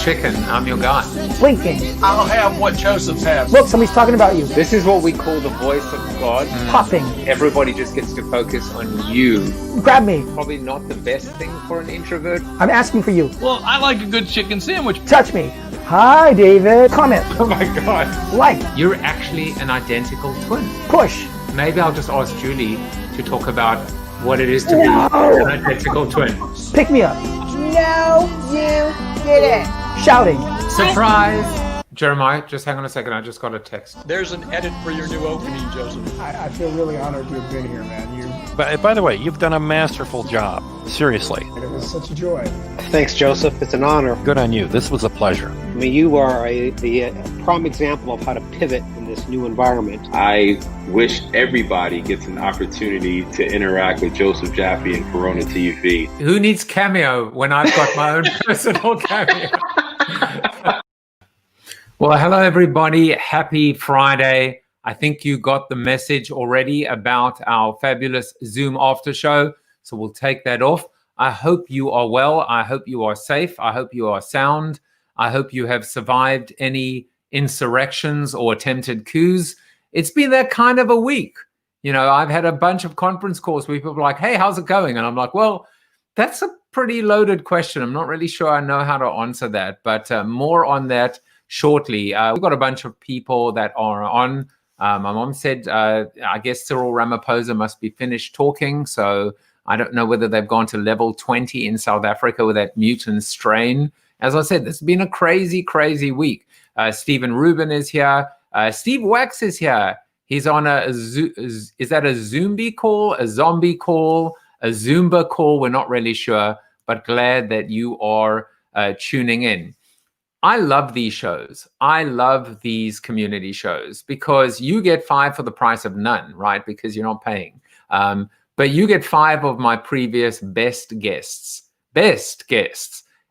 chicken. I'm your guy. Blinking. I'll have what Joseph has. Look, somebody's talking about you. This is what we call the voice of God. Popping. Everybody just gets to focus on you. Grab me. Probably not the best thing for an introvert. I'm asking for you. Well, I like a good chicken sandwich. Touch me. Hi, David. Comment. Oh my God. Like. You're actually an identical twin. Push. Maybe I'll just ask Julie to talk about what it is to be No. an identical twin. Pick me up. No, you didn't. Shouting. Surprise! Jeremiah, just hang on a second. I just got a text. There's an edit for your new opening, Joseph. I feel really honored to have been here, man. By the way, you've done a masterful job. Seriously. It was such a joy. Thanks, Joseph. It's an honor. Good on you. This was a pleasure. I mean, you are the prime example of how to pivot in this new environment. I wish everybody gets an opportunity to interact with Joseph Jaffe and Corona TV. Who needs Cameo when I've got my own personal Cameo? Well, hello, everybody. Happy Friday. I think you got the message already about our fabulous Zoom after show, so we'll take that off. I hope you are well. I hope you are safe. I hope you are sound. I hope you have survived any insurrections or attempted coups. It's been that kind of a week. You know, I've had a bunch of conference calls where people are like, hey, how's it going? And I'm like, well, that's a pretty loaded question. I'm not really sure I know how to answer that, but more on that shortly. We've got a bunch of people that are on. My mom said, I guess Cyril Ramaphosa must be finished talking. So I don't know whether they've gone to level 20 in South Africa with that mutant strain. As I said, this has been a crazy, crazy week. Stephen Rubin is here. Steve Wax is here. He's on is that a Zombie call, a zombie call, a Zumba call? We're not really sure, but glad that you are tuning in. I love these shows. I love these community shows because you get 5 for the price of none, right? Because you're not paying. But you get 5 of my previous best guests.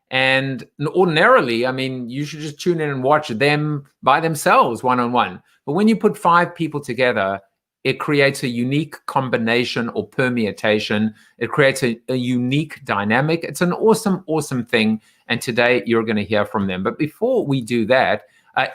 And ordinarily, I mean, you should just tune in and watch them by themselves, one-on-one. But when you put 5 people together, it creates a unique combination or permutation. It creates a unique dynamic. It's an awesome, awesome thing. And today you're going to hear from them. But before we do that,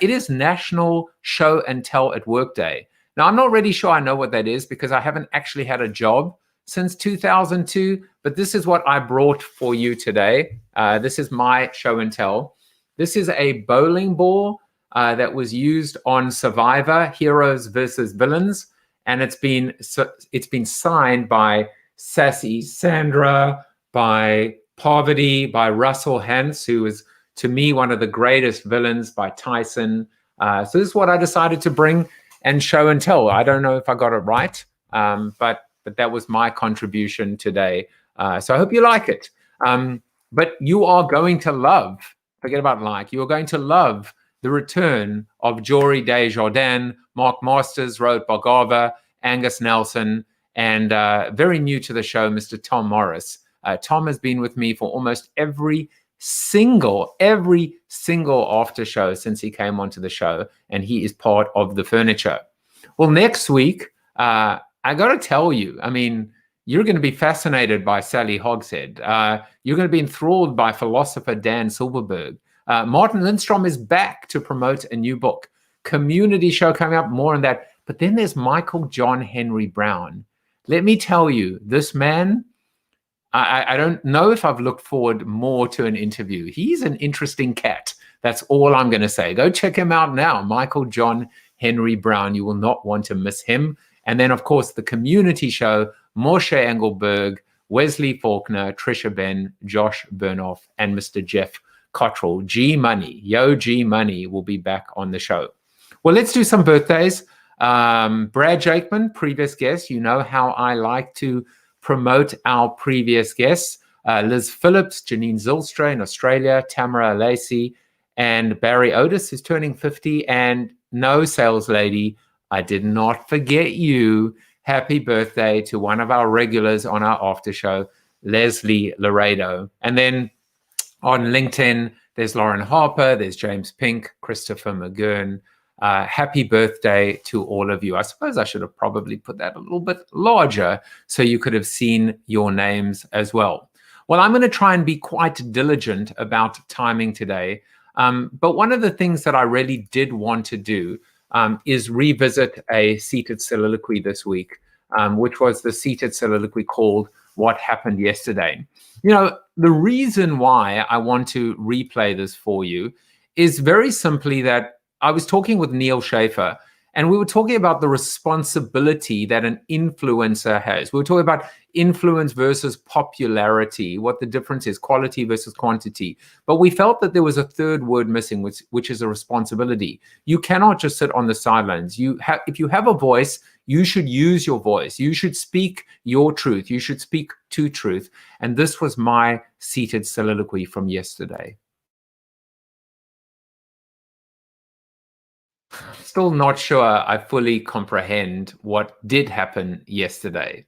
it is National Show and Tell at Work Day. Now, I'm not really sure I know what that is because I haven't actually had a job since 2002. But this is what I brought for you today. This is my show and tell. This is a bowling ball that was used on Survivor, Heroes versus Villains. And it's been signed by Sassy Sandra, by Poverty, by Russell Hantz, who is, to me, one of the greatest villains, by Tyson. So this is what I decided to bring and show and tell. I don't know if I got it right, but that was my contribution today. So I hope you like it. But you are going to love, forget about like, you are going to love the return of Jory Jardins, Mark Masters, Rohit Bhargava, Angus Nelson, and very new to the show, Mr. Tom Morris. Tom has been with me for almost every single after show since he came onto the show, and he is part of the furniture. Well, next week, I got to tell you, I mean, you're going to be fascinated by Sally Hogshead. You're going to be enthralled by philosopher Dan Silverberg. Martin Lindstrom is back to promote a new book. Community show coming up, more on that. But then there's Michael John Henry Brown. Let me tell you, this man, I don't know if I've looked forward more to an interview. He's an interesting cat. That's all I'm going to say. Go check him out now, Michael John Henry Brown. You will not want to miss him. And then, of course, the community show, Moshe Engelberg, Wesley Faulkner, Trisha Ben, Josh Burnoff, and Mr. Jeff Cottrell. G Money, Yo G Money will be back on the show. Well, let's do some birthdays. Brad Jakeman, previous guest. You know how I like to promote our previous guests. Liz Phillips, Janine Zylstra in Australia, Tamara Lacey, and Barry Otis, who's turning 50. And no, sales lady, I did not forget you. Happy birthday to one of our regulars on our after show, Leslie Laredo. And then on LinkedIn, there's Lauren Harper, there's James Pink, Christopher McGurn. Happy birthday to all of you. I suppose I should have probably put that a little bit larger so you could have seen your names as well. Well, I'm going to try and be quite diligent about timing today. But one of the things that I really did want to do is revisit a seated soliloquy this week, which was the seated soliloquy called What Happened Yesterday. You know, the reason why I want to replay this for you is very simply that I was talking with Neal Schaffer, and we were talking about the responsibility that an influencer has. We were talking about influence versus popularity, what the difference is, quality versus quantity. But we felt that there was a third word missing, which is a responsibility. You cannot just sit on the sidelines. If you have a voice, you should use your voice. You should speak your truth. You should speak to truth. And this was my seated soliloquy from yesterday. Still not sure I fully comprehend what did happen yesterday.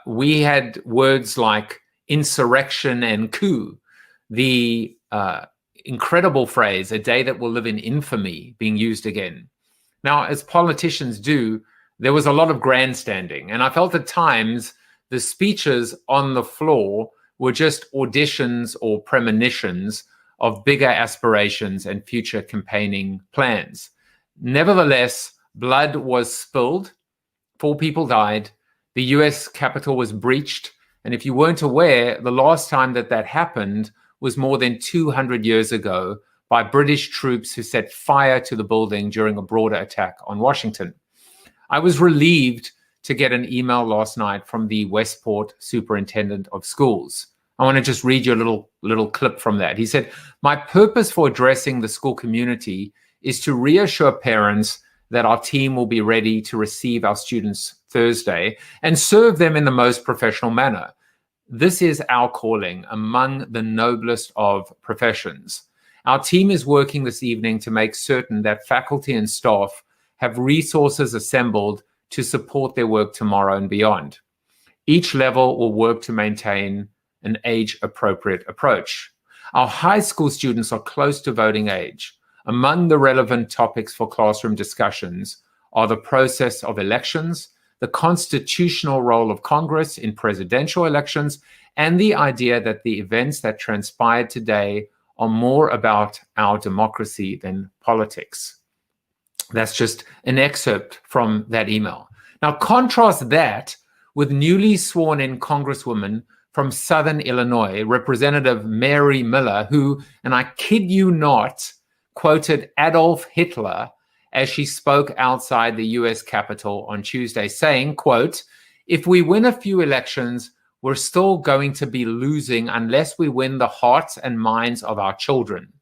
We had words like insurrection and coup, the incredible phrase, a day that will live in infamy, being used again. Now, as politicians do, there was a lot of grandstanding, and I felt at times the speeches on the floor were just auditions or premonitions of bigger aspirations and future campaigning plans. Nevertheless, blood was spilled, 4 people died, the US Capitol was breached, and if you weren't aware, the last time that happened was more than 200 years ago by British troops who set fire to the building during a broader attack on Washington. I was relieved to get an email last night from the Westport Superintendent of Schools. I want to just read you a little clip from that. He said, "My purpose for addressing the school community is to reassure parents that our team will be ready to receive our students Thursday and serve them in the most professional manner. This is our calling among the noblest of professions. Our team is working this evening to make certain that faculty and staff have resources assembled to support their work tomorrow and beyond. Each level will work to maintain an age-appropriate approach. Our high school students are close to voting age. Among the relevant topics for classroom discussions are the process of elections, the constitutional role of Congress in presidential elections, and the idea that the events that transpired today are more about our democracy than politics." That's just an excerpt from that email. Now, contrast that with newly sworn in Congresswoman from Southern Illinois, Representative Mary Miller, who, and I kid you not, quoted Adolf Hitler as she spoke outside the US Capitol on Tuesday, saying, quote, "If we win a few elections, we're still going to be losing unless we win the hearts and minds of our children.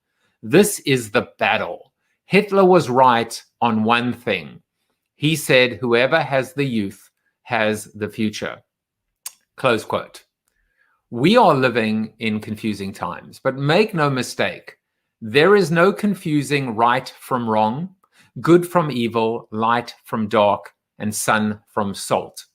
This is the battle. Hitler was right on one thing. He said, whoever has the youth has the future." Close quote. We are living in confusing times, but make no mistake, there is no confusing right from wrong, good from evil, light from dark, and sun from salt.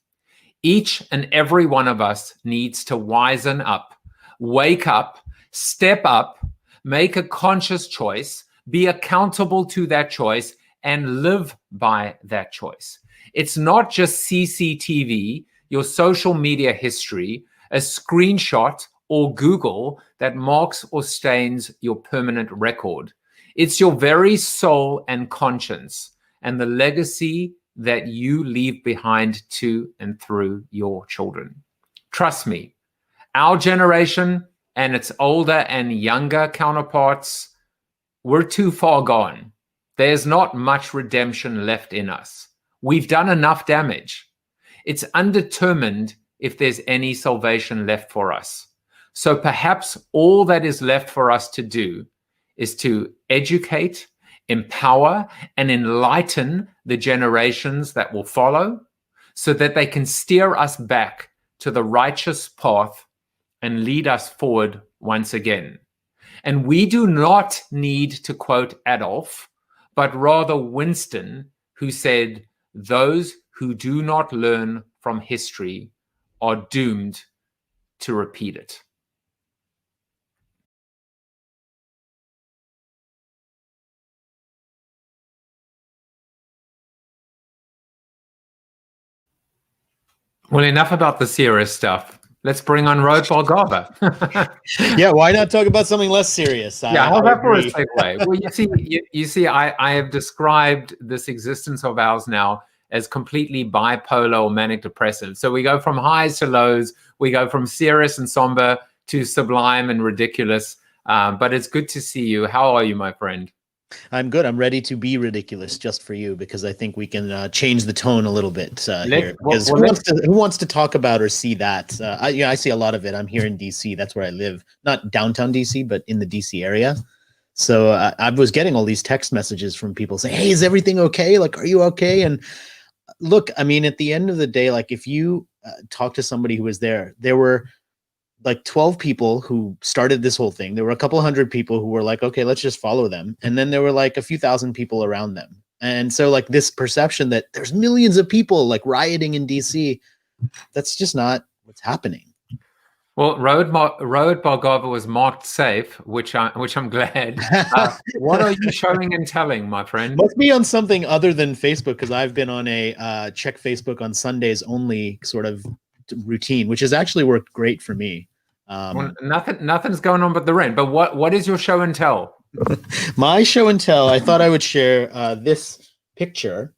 Each and every one of us needs to wisen up, wake up, step up, make a conscious choice, be accountable to that choice, and live by that choice. It's not just CCTV, your social media history, a screenshot, or Google that marks or stains your permanent record. It's your very soul and conscience and the legacy that you leave behind to and through your children. Trust me, our generation and its older and younger counterparts, we're too far gone. There's not much redemption left in us. We've done enough damage. It's undetermined if there's any salvation left for us. So perhaps all that is left for us to do is to educate, empower, and enlighten the generations that will follow so that they can steer us back to the righteous path and lead us forward once again. And we do not need to quote Adolf, but rather Winston, who said, "Those who do not learn from history are doomed to repeat it." Well, enough about the serious stuff. let's bring on Rohit Bhargava. Yeah, why not talk about something less serious? Yeah, how's I that for a agree. segue? Well, you see, I have described this existence of ours now as completely bipolar or manic depressive. So we go from highs to lows. We go from serious and somber to sublime and ridiculous. But it's good to see you. How are you, my friend? I'm good. I'm ready to be ridiculous just for you because I think we can change the tone a little bit here. Because who wants to talk about or see that? I see a lot of it. I'm here in DC. That's where I live. Not downtown DC, but in the DC area. So I was getting all these text messages from people saying, "Hey, is everything okay? Like, are you okay?" And look, I mean, at the end of the day, like if you talk to somebody who was there were like 12 people who started this whole thing. There were a couple hundred people who were like, okay, let's just follow them. And then there were like a few thousand people around them. And so like this perception that there's millions of people like rioting in DC, that's just not what's happening. Well, Rohit Bhargava was marked safe, which I'm glad. What are you showing and telling, my friend? Must be on something other than Facebook, because I've been on a check Facebook on Sundays only sort of routine, which has actually worked great for me. Well, nothing's going on but the rent. But what is your show and tell? My show and tell, I thought I would share this picture,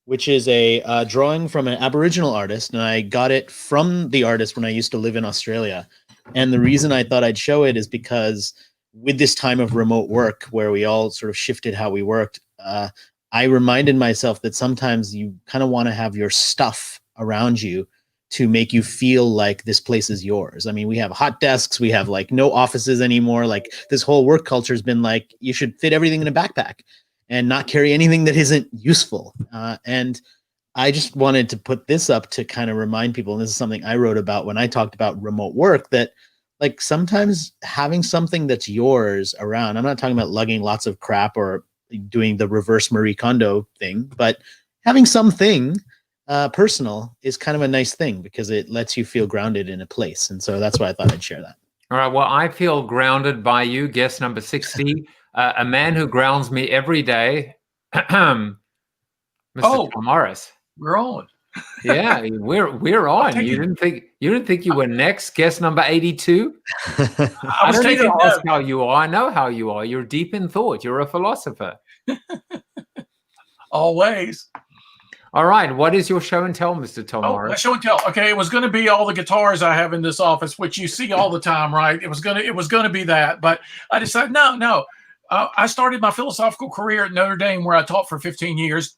which is a drawing from an Aboriginal artist, and I got it from the artist when I used to live in Australia. And the reason I thought I'd show it is because with this time of remote work, where we all sort of shifted how we worked, I reminded myself that sometimes you kind of want to have your stuff around you to make you feel like this place is yours. I mean, we have hot desks, we have like no offices anymore. Like this whole work culture has been like, you should fit everything in a backpack and not carry anything that isn't useful. And I just wanted to put this up to kind of remind people, and this is something I wrote about when I talked about remote work, that like sometimes having something that's yours around, I'm not talking about lugging lots of crap or doing the reverse Marie Kondo thing, but having something personal is kind of a nice thing because it lets you feel grounded in a place. And so that's why I thought I'd share that. All right. Well, I feel grounded by you, guest number 60, a man who grounds me every day, Mr. Tom Morris. We're on. Yeah, we're on. You didn't think you were next, guest number 82? I don't need to ask how you are. I know how you are. You're deep in thought. You're a philosopher. Always. All right. What is your show and tell, Mr. Tom Morris? My show and tell. Okay, it was going to be all the guitars I have in this office, which you see all the time, right? It was going to be that, but I decided no. I started my philosophical career at Notre Dame, where I taught for 15 years.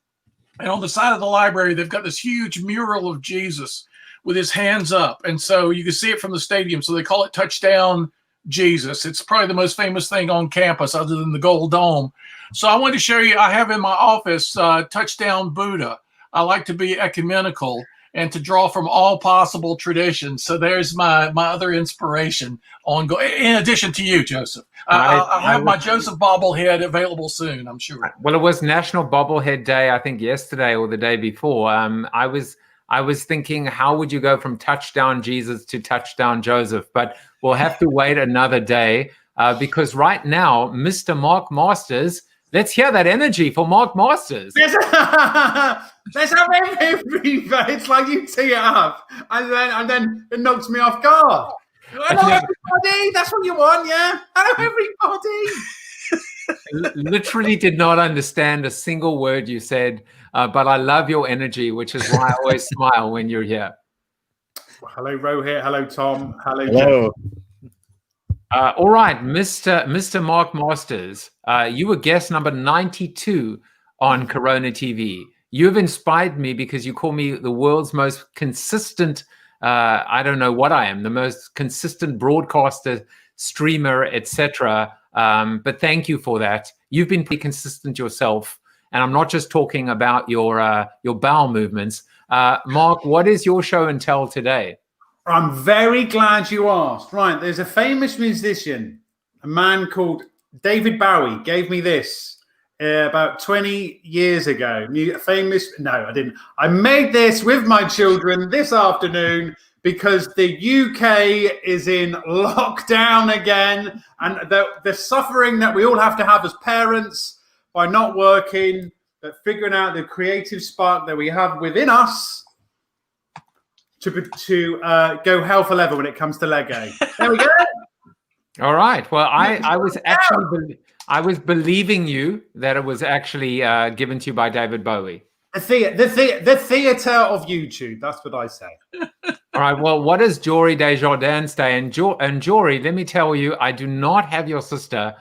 And on the side of the library, they've got this huge mural of Jesus with his hands up. And so you can see it from the stadium. So they call it Touchdown Jesus. It's probably the most famous thing on campus other than the Gold Dome. So I wanted to show you, I have in my office Touchdown Buddha. I like to be ecumenical and to draw from all possible traditions. So there's my other inspiration ongoing, in addition to you, Joseph. I'll have my Joseph bobblehead available soon, I'm sure. Well, it was National Bobblehead Day, I think yesterday or the day before. I was thinking, how would you go from Touchdown Jesus to Touchdown Joseph? But we'll have to wait another day because right now, Mr. Mark Masters, let's hear that energy for Mark Masters. Let's have everybody. It's like you tee it up, and then it knocks me off guard. Hello, everybody. That's what you want, yeah? Hello, everybody. Literally did not understand a single word you said, but I love your energy, which is why I always smile when you're here. Hello, Rohit. Hello, Tom. Hello. All right, Mr. Mark Masters, you were guest number 92 on Corona TV. You've inspired me because you call me the world's most consistent, I don't know what I am, the most consistent broadcaster, streamer, etc. But thank you for that. You've been pretty consistent yourself. And I'm not just talking about your bowel movements. Mark, what is your show and tell today? I'm very glad you asked. Right, there's a famous musician, a man called David Bowie, gave me this about 20 years ago. No, I didn't. I made this with my children this afternoon because the UK is in lockdown again, and the suffering that we all have to have as parents by not working, but figuring out the creative spark that we have within us. to go hell for leather when it comes to Lego. There we go. All right. Well, I was actually I was believing you that it was actually given to you by David Bowie. The theater of YouTube. That's what I say. All right. Well, what does Jory de Jardins say? And Jory, let me tell you, I do not have your sister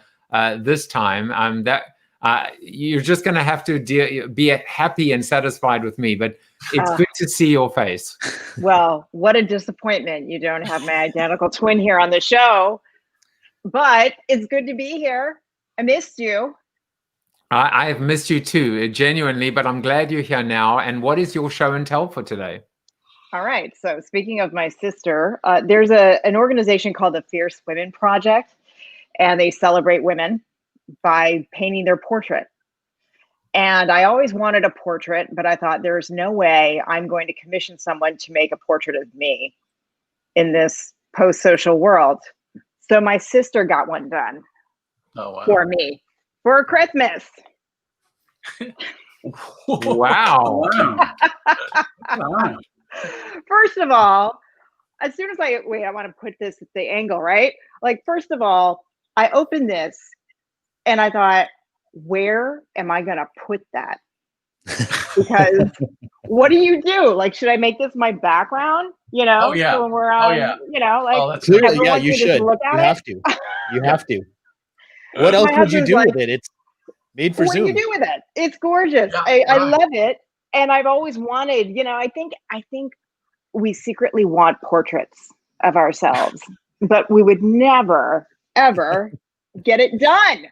this time. You're just going to have to be happy and satisfied with me. But it's good to see your face. Well, what a disappointment. You don't have my identical twin here on the show. But it's good to be here. I missed you. I have missed you too, genuinely, but I'm glad you're here now. And what is your show and tell for today? All right. So speaking of my sister, there's an organization called the Fierce Women Project, and they celebrate women by painting their portrait. And I always wanted a portrait, but I thought there's no way I'm going to commission someone to make a portrait of me in this post-social world. So my sister got one done for me for Christmas. Wow. First of all, as soon as I want to put this at the angle, right? Like, first of all, I opened this and I thought, where am I going to put that? Because what do you do? Like, should I make this my background? You know, so when we're on, you know, like, clearly, yeah, you should. You have to. You have to. What else would you do with it? It's made for Zoom. What do you do with it? It's gorgeous. I love it, and I've always wanted. You know, I think we secretly want portraits of ourselves, but we would never ever get it done.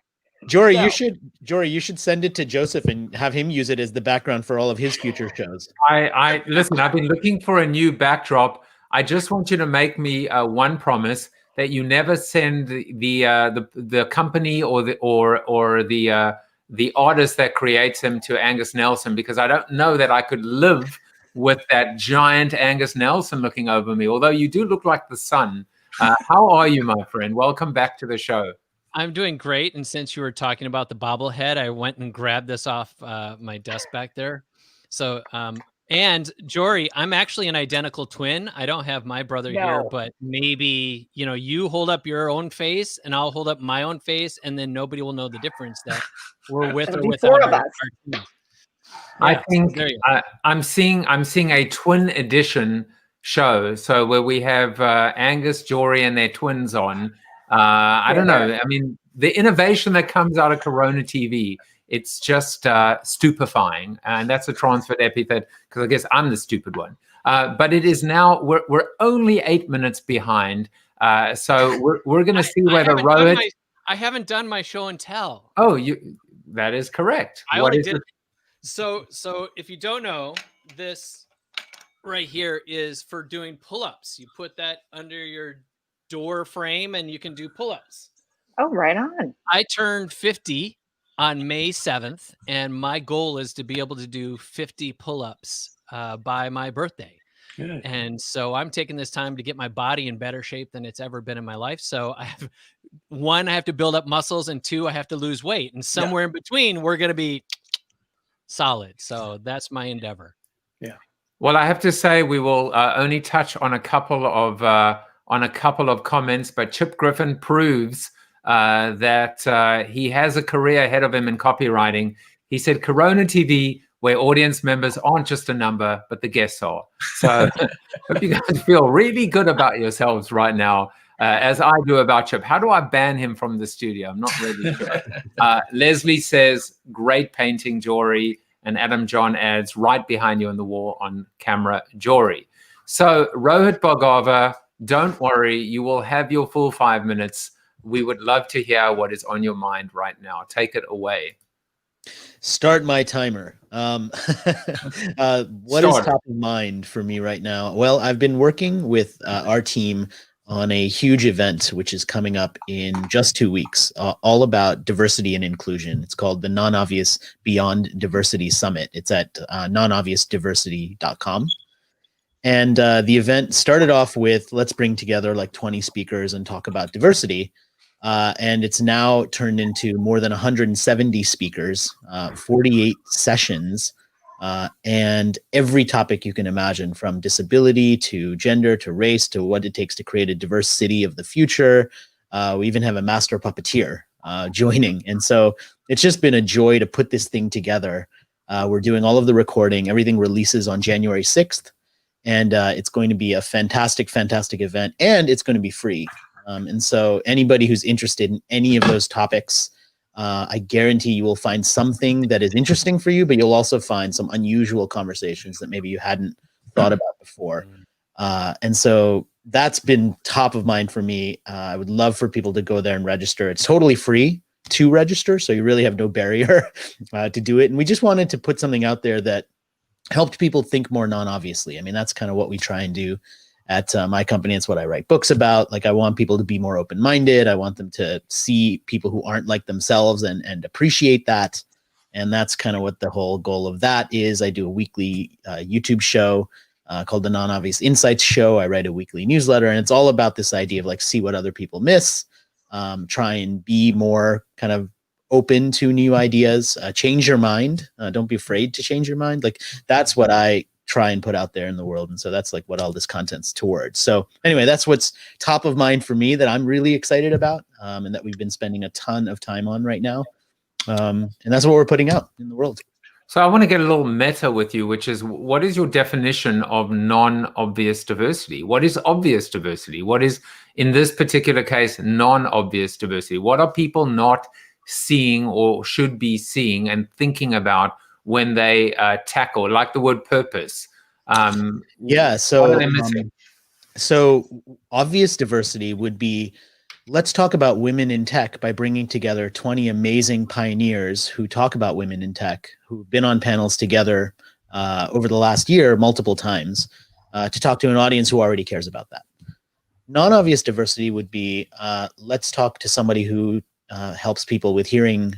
Jory, you should send it to Joseph and have him use it as the background for all of his future shows. I listen, I've been looking for a new backdrop. I just want you to make me one promise that you never send the company or the artist that creates him to Angus Nelson, because I don't know that I could live with that giant Angus Nelson looking over me, although you do look like the sun. How are you, my friend? Welcome back to the show. I'm doing great. And since you were talking about the bobblehead, I went and grabbed this off my desk back there. So, and Jory, I'm actually an identical twin. I don't have my brother here, but maybe, you know, you hold up your own face and I'll hold up my own face, and then nobody will know the difference that we're with or without our twins. I think I'm seeing a twin edition show. So where we have Angus, Jory, and their twins on. I don't know. I mean, the innovation that comes out of Corona TV, it's just stupefying. And that's a transferred epithet because I guess I'm the stupid one. But it is now, we're only 8 minutes behind. So we're going to see whether Rohit... I haven't done my show and tell. Oh, that is correct. What is it? So if you don't know, this right here is for doing pull-ups. You put that under your door frame and you can do pull-ups. Oh, right on. I turned 50 on May 7th, and my goal is to be able to do 50 pull-ups by my birthday. Good. And so I'm taking this time to get my body in better shape than it's ever been in my life. So I have I have to build up muscles, and 2, I have to lose weight, and somewhere in between we're going to be solid. So that's my endeavor. Yeah. Well, I have to say we will only touch on a couple of comments, but Chip Griffin proves that he has a career ahead of him in copywriting. He said, Corona TV, where audience members aren't just a number, but the guests are. So hope you guys feel really good about yourselves right now, as I do about Chip. How do I ban him from the studio? I'm not really sure. Leslie says, great painting, Jory. And Adam John adds, right behind you on the wall on camera, Jory. So Rohit Bhargava, don't worry, you will have your full 5 minutes. We would love to hear what is on your mind right now. Take it away. Start my timer. What is top of mind for me right now? Well, I've been working with our team on a huge event, which is coming up in just 2 weeks, all about diversity and inclusion. It's called the Non-Obvious Beyond Diversity Summit. It's at nonobviousdiversity.com. And the event started off with, let's bring together like 20 speakers and talk about diversity. And it's now turned into more than 170 speakers, 48 sessions, and every topic you can imagine, from disability to gender to race to what it takes to create a diverse city of the future. We even have a master puppeteer joining. And so it's just been a joy to put this thing together. We're doing all of the recording. Everything releases on January 6th. And it's going to be a fantastic, fantastic event. And it's going to be free. And so anybody who's interested in any of those topics, I guarantee you will find something that is interesting for you, but you'll also find some unusual conversations that maybe you hadn't thought about before. And so that's been top of mind for me. I would love for people to go there and register. It's totally free to register, so you really have no barrier to do it. And we just wanted to put something out there that helped people think more non-obviously. I mean, that's kind of what we try and do at my company. It's what I write books about. Like, I want people to be more open-minded. I want them to see people who aren't like themselves and appreciate that. And that's kind of what the whole goal of that is. I do a weekly YouTube show called the Non-Obvious Insights Show. I write a weekly newsletter, and it's all about this idea of like, see what other people miss, try and be more kind of open to new ideas, change your mind. Don't be afraid to change your mind. Like, that's what I try and put out there in the world. And so that's like what all this content's towards. So anyway, that's what's top of mind for me that I'm really excited about, and that we've been spending a ton of time on right now. And that's what we're putting out in the world. So I want to get a little meta with you, which is, what is your definition of non-obvious diversity? What is obvious diversity? What is, in this particular case, non-obvious diversity? What are people not seeing or should be seeing and thinking about when they tackle, like the word purpose? Yeah. So obvious diversity would be, let's talk about women in tech by bringing together 20 amazing pioneers who talk about women in tech, who've been on panels together over the last year multiple times, to talk to an audience who already cares about that. Non-obvious diversity would be, let's talk to somebody who helps people with hearing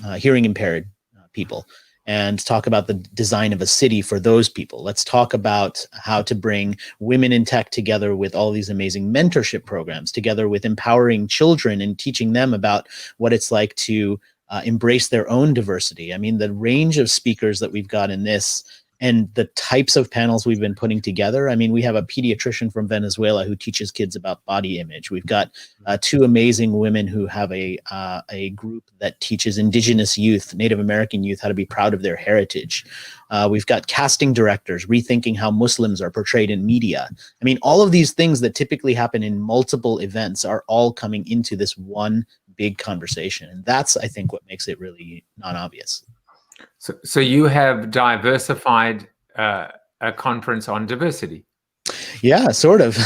impaired people, and talk about the design of a city for those people. Let's talk about how to bring women in tech together with all these amazing mentorship programs, together with empowering children and teaching them about what it's like to embrace their own diversity. I mean, the range of speakers that we've got in this and the types of panels we've been putting together. I mean, we have a pediatrician from Venezuela who teaches kids about body image. We've got two amazing women who have a group that teaches indigenous youth, Native American youth, how to be proud of their heritage. We've got casting directors rethinking how Muslims are portrayed in media. I mean, all of these things that typically happen in multiple events are all coming into this one big conversation. And that's, I think, what makes it really non-obvious. So you have diversified a conference on diversity. Yeah, sort of.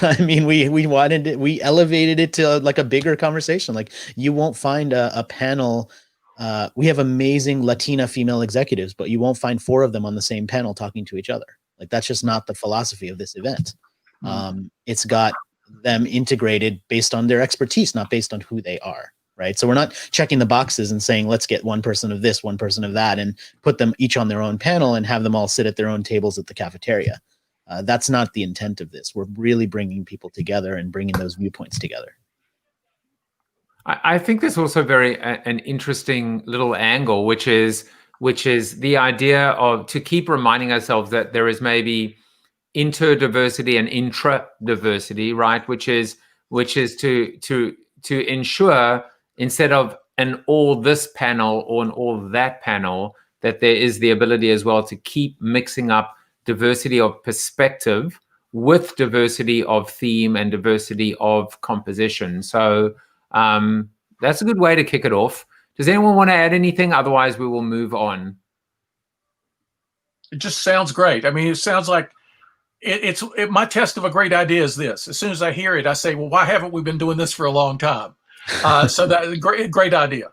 I mean, we elevated it to like a bigger conversation. Like, you won't find a panel. We have amazing Latina female executives, but you won't find 4 of them on the same panel talking to each other. Like, that's just not the philosophy of this event. It's got them integrated based on their expertise, not based on who they are. Right. So we're not checking the boxes and saying, let's get one person of this, one person of that, and put them each on their own panel and have them all sit at their own tables at the cafeteria. That's not the intent of this. We're really bringing people together and bringing those viewpoints together. I think there's also an interesting little angle, which is the idea of, to keep reminding ourselves that there is maybe interdiversity and intra-diversity, right? Which is to ensure, instead of an all this panel or an all that panel, that there is the ability as well to keep mixing up diversity of perspective with diversity of theme and diversity of composition. So that's a good way to kick it off. Does anyone want to add anything? Otherwise, we will move on. It just sounds great. I mean, it sounds like my test of a great idea is this. As soon as I hear it, I say, well, why haven't we been doing this for a long time? So that's a great idea.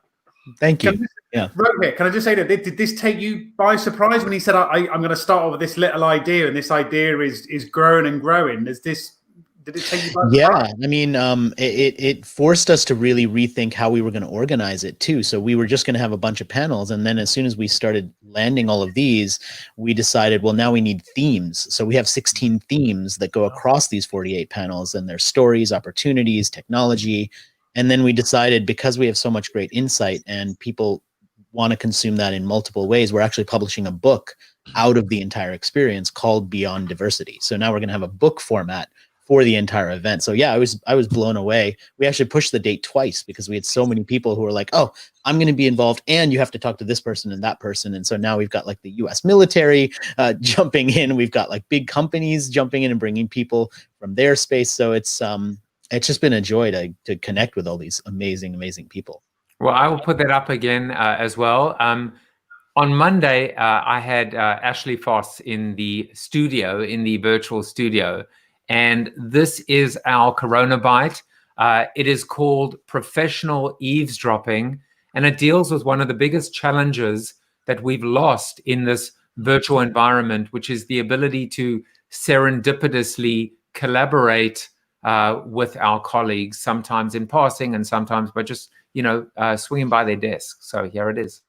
Thank you. Rohit, can I just say that did this take you by surprise when he said, I'm going to start off with this little idea, and this idea is growing and growing? Did it take you by surprise? Yeah, I mean, it forced us to really rethink how we were going to organize it too. So we were just going to have a bunch of panels, and then as soon as we started landing all of these, we decided, well, now we need themes. So we have 16 themes that go across these 48 panels, and there's stories, opportunities, technology. And then we decided, because we have so much great insight and people want to consume that in multiple ways, we're actually publishing a book out of the entire experience called Beyond Diversity. So now we're going to have a book format for the entire event. So yeah, I was blown away. We actually pushed the date twice because we had so many people who were like, oh, I'm going to be involved and you have to talk to this person and that person. And so now we've got like the US military jumping in. We've got like big companies jumping in and bringing people from their space. So it's just been a joy to connect with all these amazing, amazing people. Well, I will put that up again as well. On Monday, I had Ashley Faus in the studio, in the virtual studio. And this is our CoronaByte. It is called Professional Eavesdropping, and it deals with one of the biggest challenges that we've lost in this virtual environment, which is the ability to serendipitously collaborate with our colleagues, sometimes in passing and sometimes by just, swinging by their desk. So here it is.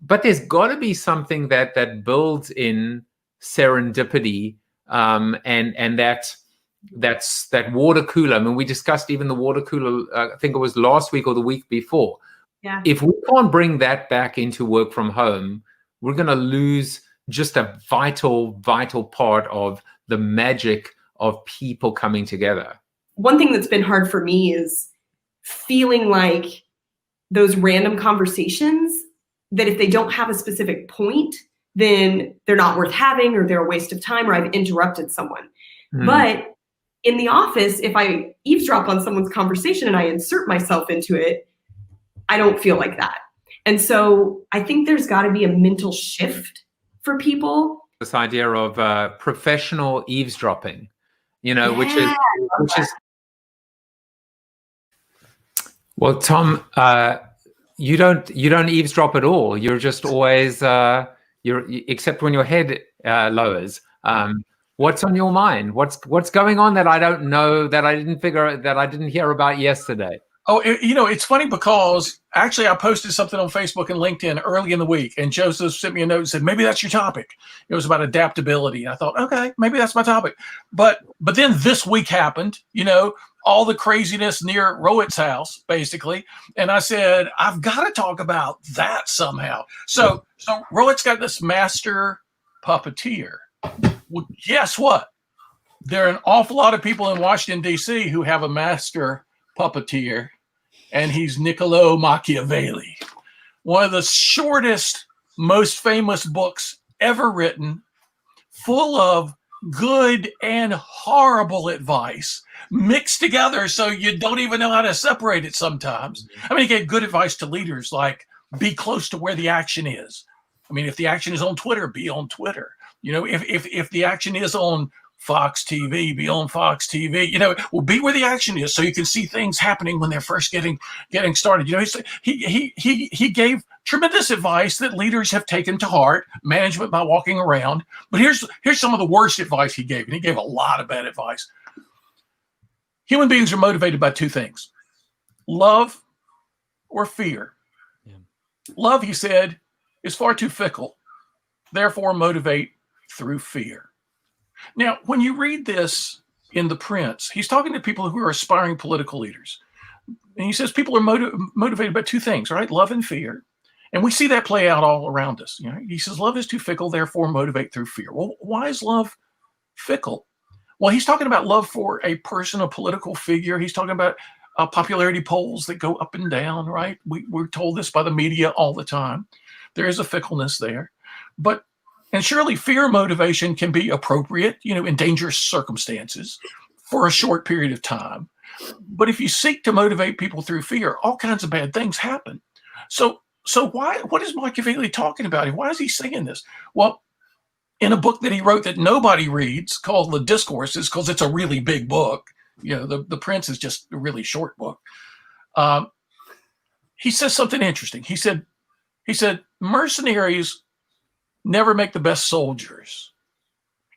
But there's got to be something that builds in serendipity, and that's that water cooler. I mean, we discussed even the water cooler. I think it was last week or the week before. Yeah. If we can't bring that back into work from home, we're going to lose just a vital part of the magic of people coming together. One thing that's been hard for me is feeling like those random conversations that if they don't have a specific point, then they're not worth having, or they're a waste of time, or I've interrupted someone. But in the office, if I eavesdrop on someone's conversation and I insert myself into it, I don't feel like that. And so I think there's got to be a mental shift for people. This idea of professional eavesdropping, which is well, Tom, you don't eavesdrop at all. You're just always except when your head lowers. What's on your mind? What's going on that I don't know, that I didn't hear about yesterday? Oh, it's funny because actually I posted something on Facebook and LinkedIn early in the week, and Joseph sent me a note and said, maybe that's your topic. It was about adaptability. I thought, okay, maybe that's my topic. But then this week happened, all the craziness near Rohit's house, basically. And I said, I've got to talk about that somehow. So Rohit's got this master puppeteer. Well, guess what? There are an awful lot of people in Washington, D.C. who have a master puppeteer, and he's Niccolo Machiavelli. One of the shortest, most famous books ever written, full of good and horrible advice mixed together so you don't even know how to separate it sometimes. I mean, he gave good advice to leaders like be close to where the action is. I mean, if the action is on Twitter, be on Twitter. If the action is on Fox TV, be on Fox TV. Be where the action is so you can see things happening when they're first getting started. He gave tremendous advice that leaders have taken to heart, management by walking around. But here's some of the worst advice he gave, and he gave a lot of bad advice. Human beings are motivated by two things: love or fear. Yeah. Love, he said, is far too fickle. Therefore, motivate through fear. Now, when you read this in The Prince, he's talking to people who are aspiring political leaders. And he says people are motivated by two things, right? Love and fear. And we see that play out all around us. He says love is too fickle, therefore motivate through fear. Well, why is love fickle? Well, he's talking about love for a person, a political figure. He's talking about popularity polls that go up and down, right? We're told this by the media all the time. There is a fickleness there. And surely fear motivation can be appropriate, in dangerous circumstances for a short period of time. But if you seek to motivate people through fear, all kinds of bad things happen. So what is Machiavelli talking about? Why is he saying this? Well, in a book that he wrote that nobody reads called The Discourses, because it's a really big book, the Prince is just a really short book. He says something interesting. He said, mercenaries never make the best soldiers.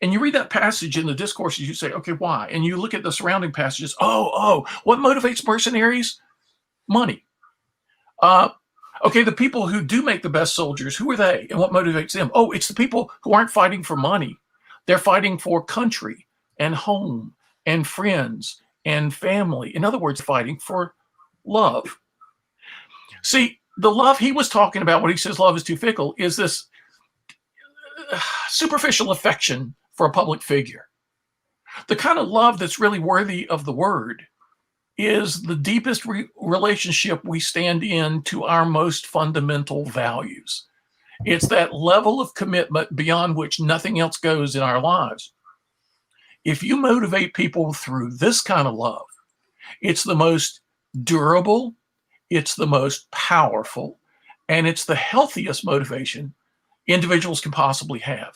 And you read that passage in the Discourses, you say, okay, why? And you look at the surrounding passages. What motivates mercenaries? Money. Okay, the people who do make the best soldiers, who are they? And what motivates them? Oh, it's the people who aren't fighting for money. They're fighting for country and home and friends and family. In other words, fighting for love. See, the love he was talking about when he says love is too fickle is this superficial affection for a public figure. The kind of love that's really worthy of the word is the deepest relationship we stand in to our most fundamental values. It's that level of commitment beyond which nothing else goes in our lives. If you motivate people through this kind of love, it's the most durable, it's the most powerful, and it's the healthiest motivation individuals can possibly have.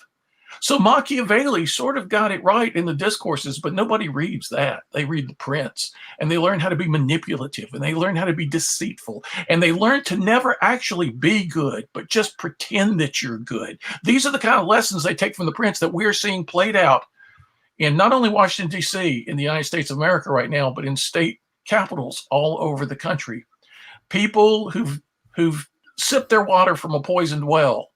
So Machiavelli sort of got it right in the discourses, but nobody reads that. They read the Prince, and they learn how to be manipulative, and they learn how to be deceitful, and they learn to never actually be good, but just pretend that you're good. These are the kind of lessons they take from the Prince that we're seeing played out in not only Washington, D.C., in the United States of America right now, but in state capitals all over the country. People who've sipped their water from a poisoned well,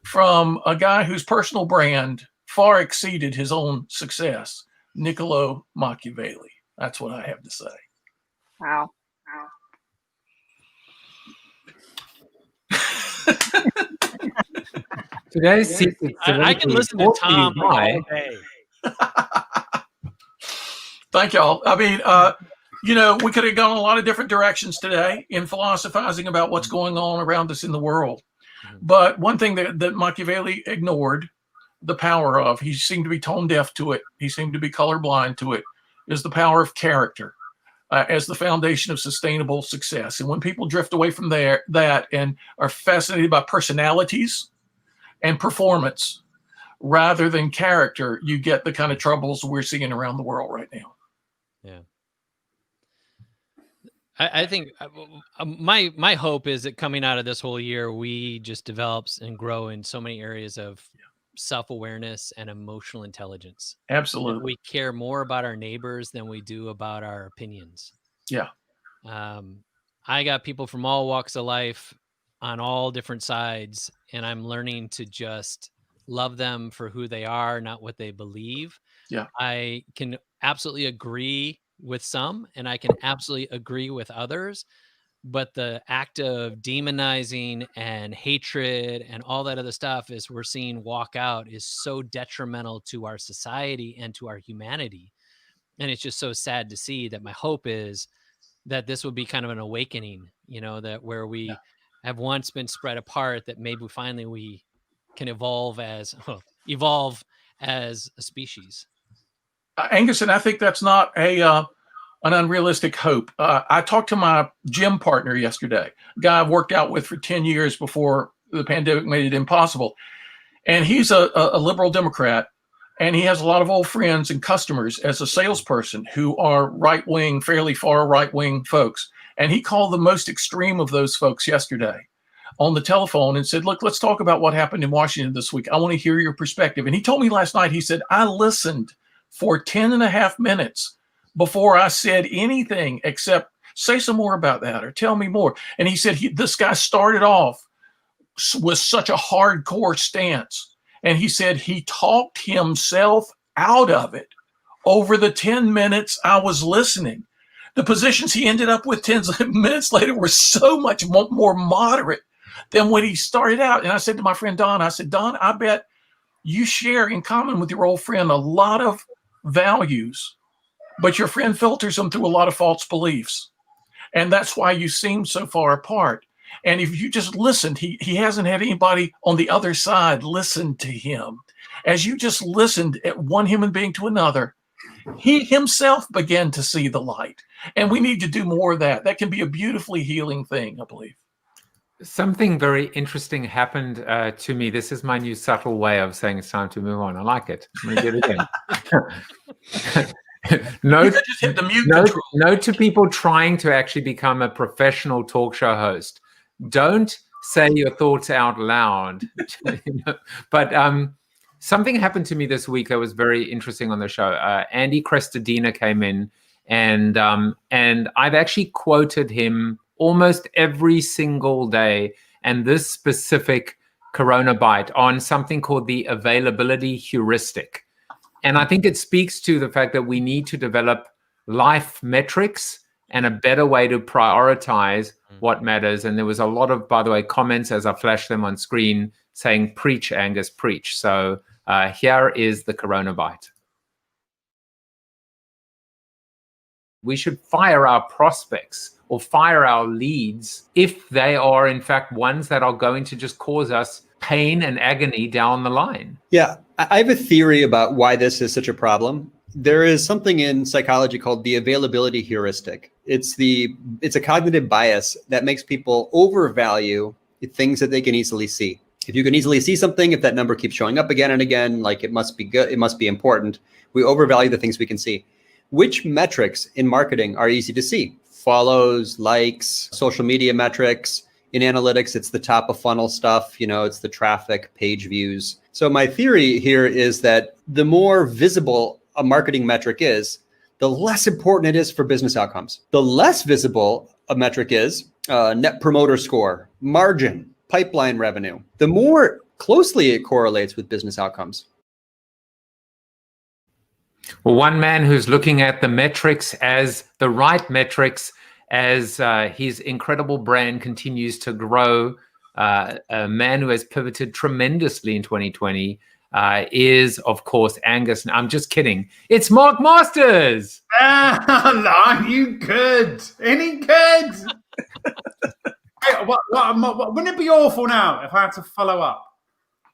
from a guy whose personal brand far exceeded his own success, Niccolo Machiavelli. That's what I have to say. Wow. Today's secret. I can listen to Tom all day. Thank y'all. I mean, we could have gone a lot of different directions today in philosophizing about what's going on around us in the world. But one thing that Machiavelli ignored the power of, he seemed to be tone deaf to it, he seemed to be colorblind to it, is the power of character as the foundation of sustainable success. And when people drift away from that and are fascinated by personalities and performance rather than character, you get the kind of troubles we're seeing around the world right now. Yeah. I think my hope is that coming out of this whole year, we just develops and grow in so many areas of self-awareness and emotional intelligence. Absolutely. We care more about our neighbors than we do about our opinions. Yeah. I got people from all walks of life on all different sides, and I'm learning to just love them for who they are, not what they believe. Yeah. I can absolutely agree with some, and I can absolutely agree with others, but the act of demonizing and hatred and all that other stuff is we're seeing walk out is so detrimental to our society and to our humanity. And it's just so sad to see that. My hope is that this will be kind of an awakening, that where we have once been spread apart, that maybe finally we can evolve as a species. Angus, and I think that's not an unrealistic hope. I talked to my gym partner yesterday, a guy I've worked out with for 10 years before the pandemic made it impossible. And he's a liberal Democrat, and he has a lot of old friends and customers as a salesperson who are right-wing, fairly far right-wing folks. And he called the most extreme of those folks yesterday on the telephone and said, look, let's talk about what happened in Washington this week. I want to hear your perspective. And he told me last night, he said, I listened for 10.5 minutes before I said anything except say some more about that or tell me more. And he said, this guy started off with such a hardcore stance. And he said he talked himself out of it over the 10 minutes I was listening. The positions he ended up with 10 minutes later were so much more moderate than when he started out. And I said to my friend Don, I said, Don, I bet you share in common with your old friend a lot of values, but your friend filters them through a lot of false beliefs. And that's why you seem so far apart. And if you just listened, he hasn't had anybody on the other side listen to him. As you just listened at one human being to another, he himself began to see the light. And we need to do more of that. That can be a beautifully healing thing, I believe. Something very interesting happened to me. This is my new subtle way of saying it's time to move on. I like it. I'm going to do it again. Note to people trying to actually become a professional talk show host. Don't say your thoughts out loud. But something happened to me this week that was very interesting on the show. Andy Crestodina came in, and I've actually quoted him almost every single day, and this specific CoronaByte on something called the Availability Heuristic. And I think it speaks to the fact that we need to develop life metrics and a better way to prioritize what matters. And there was a lot of, by the way, comments as I flashed them on screen saying, preach, Angus, preach. So here is the CoronaByte. We should fire our prospects or fire our leads if they are, in fact, ones that are going to just cause us pain and agony down the line. Yeah, I have a theory about why this is such a problem. There is something in psychology called the availability heuristic. It's a cognitive bias that makes people overvalue things that they can easily see. If you can easily see something, if that number keeps showing up again and again, like it must be good, it must be important, we overvalue the things we can see. Which metrics in marketing are easy to see? Follows, likes, social media metrics. In analytics, it's the top of funnel stuff, it's the traffic, page views. So my theory here is that the more visible a marketing metric is, the less important it is for business outcomes. The less visible a metric is, net promoter score, margin, pipeline revenue, the more closely it correlates with business outcomes. Well, one man who's looking at the metrics as the right metrics as his incredible brand continues to grow, a man who has pivoted tremendously in 2020 is, of Course, Angus. And I'm just kidding. It's Mark Masters. Are you good? Any good? Wouldn't it be awful now if I had to follow up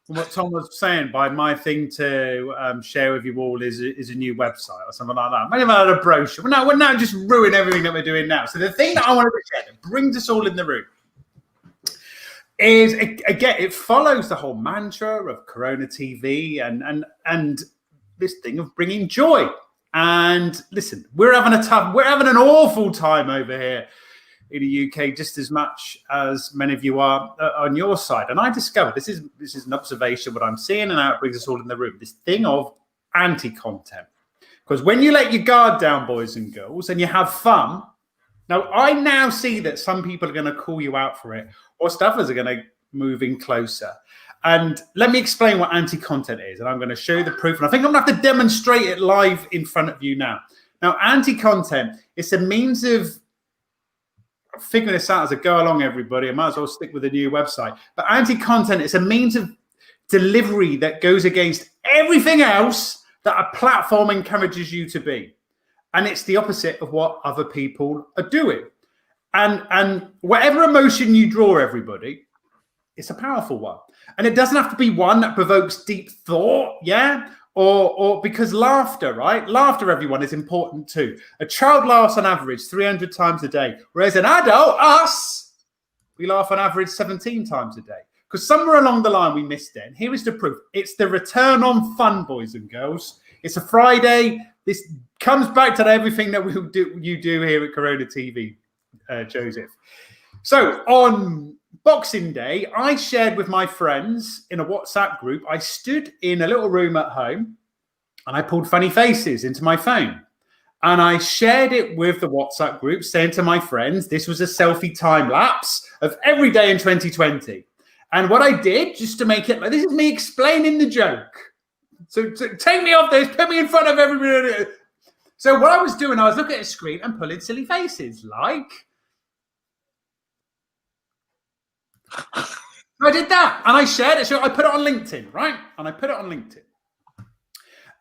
on what Tom was saying by my thing to share with you all is a new website or something like that? Maybe I had a brochure. Well, no, just ruin everything that we're doing now. So the thing that I want to share that brings us all in the room is, again, it follows the whole mantra of Corona TV and this thing of bringing joy. And listen, we're having an awful time over here in the UK, just as much as many of you are on your side. And I discovered, this is an observation, what I'm seeing, and how it brings us all in the room, this thing of anti-content. Because when you let your guard down, boys and girls, and you have fun, now I now see that some people are going to call you out for it, or staffers are going to move in closer. And let me explain what anti-content is, and I'm going to show you the proof. And I think I'm going to have to demonstrate it live in front of you now. Now, anti-content, it's a means of figuring this out as I go along, everybody. I might as well stick with the new website. But anti-content is a means of delivery that goes against everything else that a platform encourages you to be. And it's the opposite of what other people are doing. And whatever emotion you draw, everybody, it's a powerful one. And it doesn't have to be one that provokes deep thought, yeah? Or because laughter, right? Laughter, everyone, is important too. A child laughs on average 300 times a day, whereas an adult, us, we laugh on average 17 times a day. Because somewhere along the line we missed it. And here is the proof. It's the return on fun, boys and girls. It's a Friday. This comes back to everything that you do here at Corona TV, Joseph. So on Boxing Day, I shared with my friends in a WhatsApp group. I stood in a little room at home and I pulled funny faces into my phone. And I shared it with the WhatsApp group, saying to my friends, this was a selfie time lapse of every day in 2020. And what I did, just to make it, this is me explaining the joke. So take me off this, put me in front of everybody. So what I was doing, I was looking at a screen and pulling silly faces, like... I did that and I shared it. So I put it on LinkedIn, right? And I put it on LinkedIn.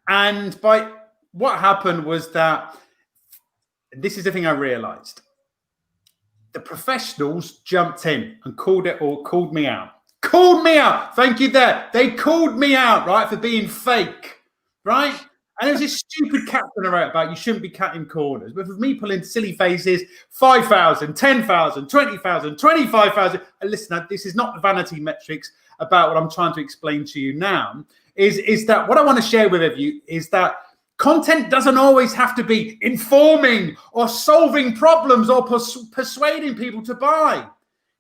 And what happened was that, this is the thing I realized. The professionals jumped in and called me out. Called me out. Thank you there. They called me out, right, for being fake, right? And there was this stupid caption I wrote about you shouldn't be cutting corners. But for me pulling silly faces, 5,000, 10,000, 20,000, 25,000. And listen, this is not the vanity metrics about what I'm trying to explain to you now. Is that what I want to share with you is that content doesn't always have to be informing or solving problems or persuading people to buy.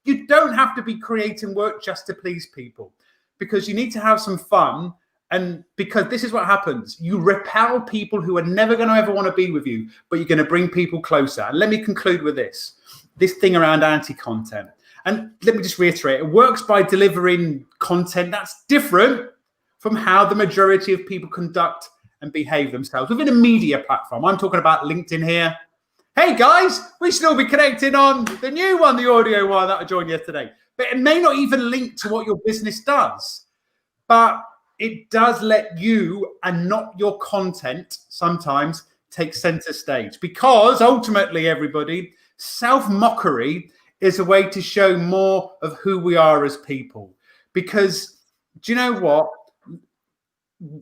You don't have to be creating work just to please people, because you need to have some fun. And because this is what happens, you repel people who are never going to ever want to be with you, but you're going to bring people closer. And let me conclude with this thing around anti-content. And let me just reiterate, it works by delivering content that's different from how the majority of people conduct and behave themselves within a media platform. I'm talking about LinkedIn here. Hey guys, we should all be connecting on the new one, the audio one that I joined yesterday. But it may not even link to what your business does. But it does let you and not your content sometimes take center stage. Because ultimately, everybody, self-mockery is a way to show more of who we are as people. Because do you know what?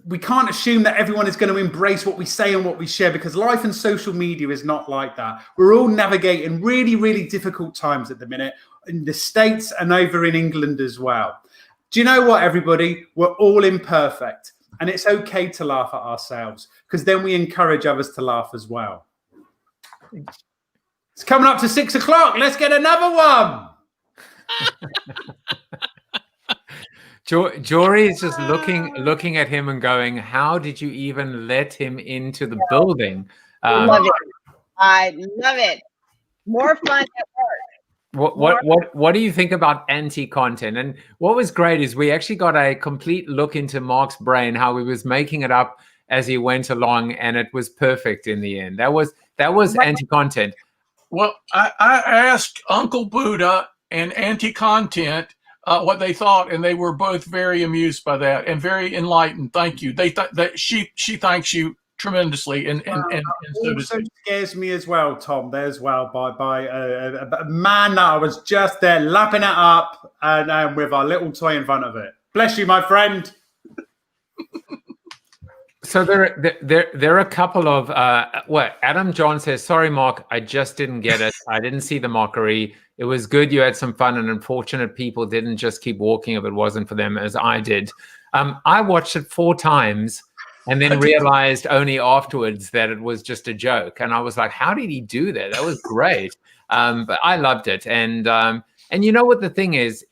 We can't assume that everyone is going to embrace what we say and what we share, because life and social media is not like that. We're all navigating really, really difficult times at the minute in the States and over in England as well. Do you know what, everybody? We're all imperfect, and it's okay to laugh at ourselves, because then we encourage others to laugh as well. It's coming up to 6 o'clock. Let's get another one. Jory is just looking at him and going, "How did you even let him into the building?" I love it. I love it. More fun at work. What do you think about anti-content? And what was great is we actually got a complete look into Mark's brain, how he was making it up as he went along, and it was perfect in the end. That was anti-content. Well, I asked Uncle Buddha and anti-content what they thought, and they were both very amused by that and very enlightened. Thank you. They thought that she thanks you tremendously, and so also scares me as well, Tom. There's well by a man that I was just there lapping it up and with our little toy in front of it. Bless you, my friend. So there are a couple of Adam John says, "Sorry, Mark, I just didn't get it. I didn't see the mockery. It was good. You had some fun, and unfortunate people didn't just keep walking if it wasn't for them, as I did." I watched it 4 times and then realized only afterwards that it was just a joke. And I was like, how did he do that? That was great. But I loved it. And you know what the thing is,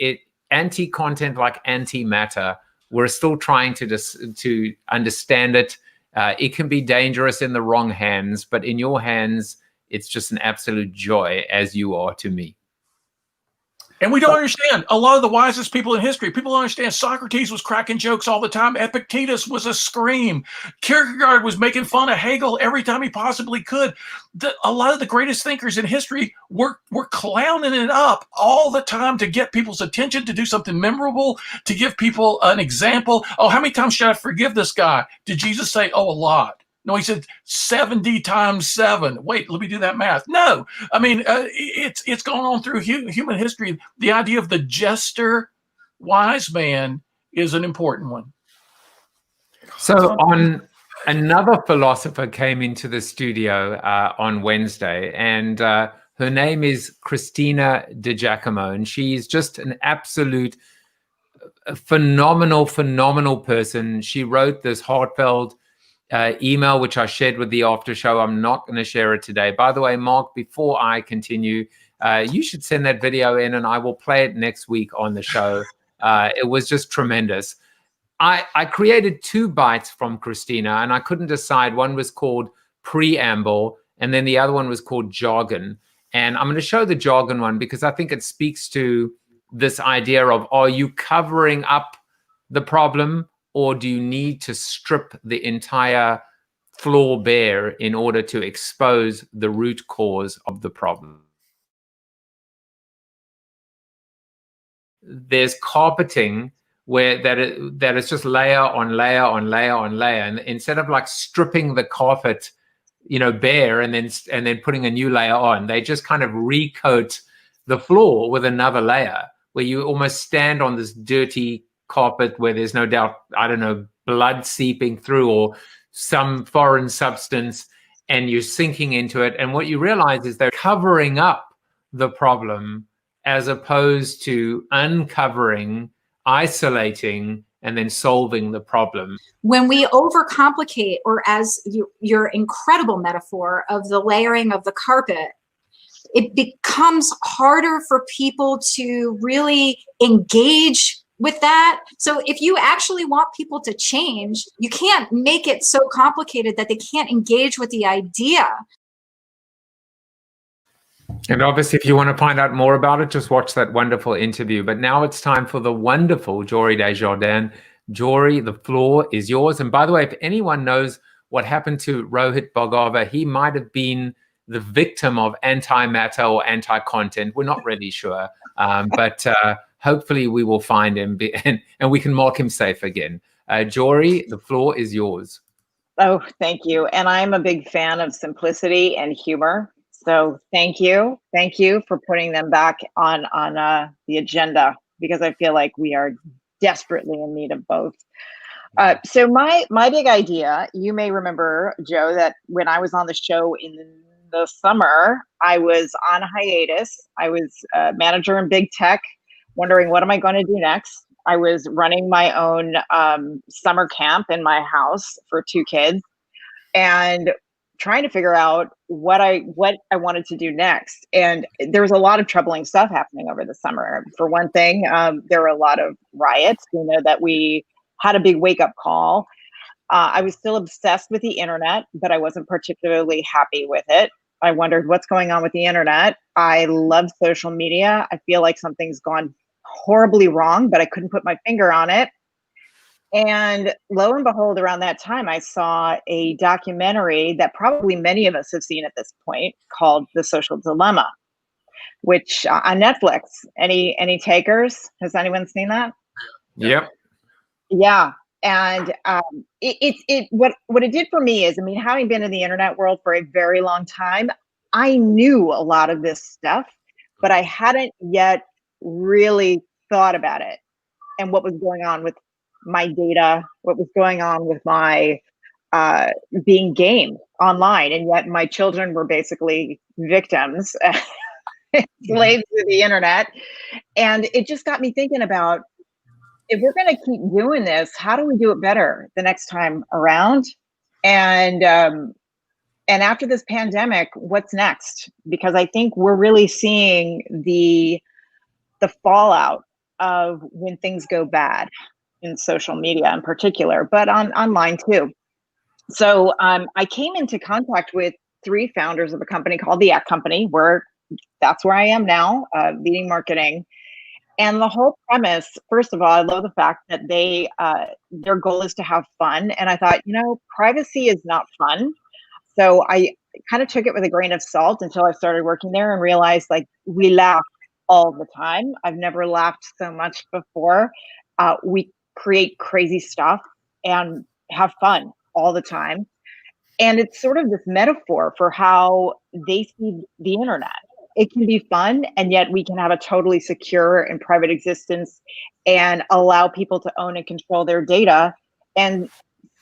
anti-content like anti-matter, we're still trying to understand it. It can be dangerous in the wrong hands, but in your hands, it's just an absolute joy, as you are to me. And we don't understand. A lot of the wisest people in history, people don't understand. Socrates was cracking jokes all the time. Epictetus was a scream. Kierkegaard was making fun of Hegel every time he possibly could. A lot of the greatest thinkers in history were clowning it up all the time to get people's attention, to do something memorable, to give people an example. Oh, how many times should I forgive this guy? Did Jesus say, oh, a lot? No, he said 70 times 7. Wait, let me do that math. No, I mean, it's gone on through human history. The idea of the jester wise man is an important one. So another philosopher came into the studio on Wednesday, and her name is Cristina DiGiacomo, and she's just an absolute phenomenal person. She wrote this heartfelt email, which I shared with the after show. I'm not going to share it today. By the way, Mark, before I continue, you should send that video in and I will play it next week on the show. It was just tremendous. I created 2 bites from Cristina, and I couldn't decide. One was called Preamble, and then the other one was called Jargon. And I'm going to show the Jargon one because I think it speaks to this idea of, are you covering up the problem, or do you need to strip the entire floor bare in order to expose the root cause of the problem? There's carpeting where that is just layer on layer on layer on layer, and instead of like stripping the carpet, bare and then putting a new layer on, they just kind of recoat the floor with another layer, where you almost stand on this dirty carpet where there's no doubt, I don't know, blood seeping through or some foreign substance, and you're sinking into it. And what you realize is they're covering up the problem as opposed to uncovering, isolating, and then solving the problem. When we overcomplicate, or as your incredible metaphor of the layering of the carpet, it becomes harder for people to really engage with that. So if you actually want people to change, you can't make it so complicated that they can't engage with the idea. And obviously, if you want to find out more about it, just watch that wonderful interview. But now it's time for the wonderful Jory Desjardins. Jory, the floor is yours. And by the way, if anyone knows what happened to Rohit Bhargava. He might have been the victim of anti-matter or anti-content. We're not really sure, but hopefully we will find him and we can mark him safe again. Jory, the floor is yours. Oh, thank you. And I'm a big fan of simplicity and humor. So thank you for putting them back on the agenda, because I feel like we are desperately in need of both. So my big idea, you may remember, Joe, that when I was on the show in the summer, I was on hiatus. I was a manager in big tech, wondering what am I going to do next. I was running my own summer camp in my house for 2 kids and trying to figure out what I wanted to do next. And there was a lot of troubling stuff happening over the summer. For one thing, there were a lot of riots. We know that we had a big wake-up call. I was still obsessed with the internet, but I wasn't particularly happy with it. I wondered what's going on with the internet. I love social media. I feel like something's gone horribly wrong, but I couldn't put my finger on it. And lo and behold, around that time, I saw a documentary that probably many of us have seen at this point called The Social Dilemma, which on Netflix. Any takers? Has anyone seen that? Yep. Yeah. And what it did for me is, I mean, having been in the internet world for a very long time, I knew a lot of this stuff, but I hadn't yet really thought about it and what was going on with my data, what was going on with my being gamed online. And yet my children were basically victims, slaves to the internet. And it just got me thinking about, if we're going to keep doing this, how do we do it better the next time around? And after this pandemic, what's next? Because I think we're really seeing the fallout of when things go bad in social media in particular, but online too. So I came into contact with 3 founders of a company called The Act Company, that's where I am now, leading marketing. And the whole premise, first of all, I love the fact that their goal is to have fun. And I thought, privacy is not fun. So I kind of took it with a grain of salt until I started working there and realized, like, we laugh all the time. I've never laughed so much before. We create crazy stuff and have fun all the time. And it's sort of this metaphor for how they see the internet. It can be fun, and yet we can have a totally secure and private existence and allow people to own and control their data and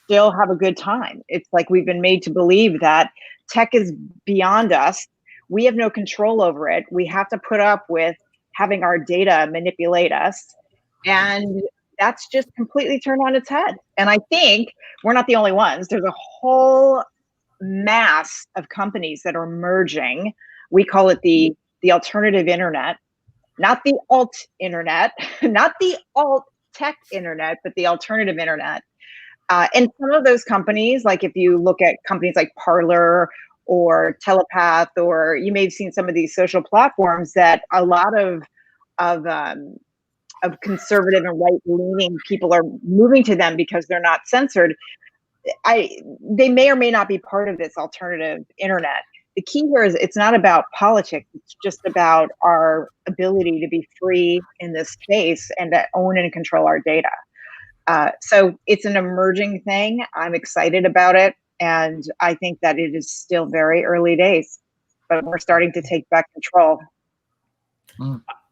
still have a good time. It's like we've been made to believe that tech is beyond us. We have no control over it. We have to put up with having our data manipulate us. And that's just completely turned on its head. And I think we're not the only ones. There's a whole mass of companies that are merging. We call it the alternative internet, not the alt internet, not the alt tech internet, but the alternative internet. And some of those companies, like if you look at companies like Parler or Telepath, or you may have seen some of these social platforms that a lot of conservative and right-leaning people are moving to them because they're not censored. They may or may not be part of this alternative internet. The key here is it's not about politics. It's just about our ability to be free in this space and to own and control our data. So it's an emerging thing. I'm excited about it. And I think that it is still very early days, but we're starting to take back control.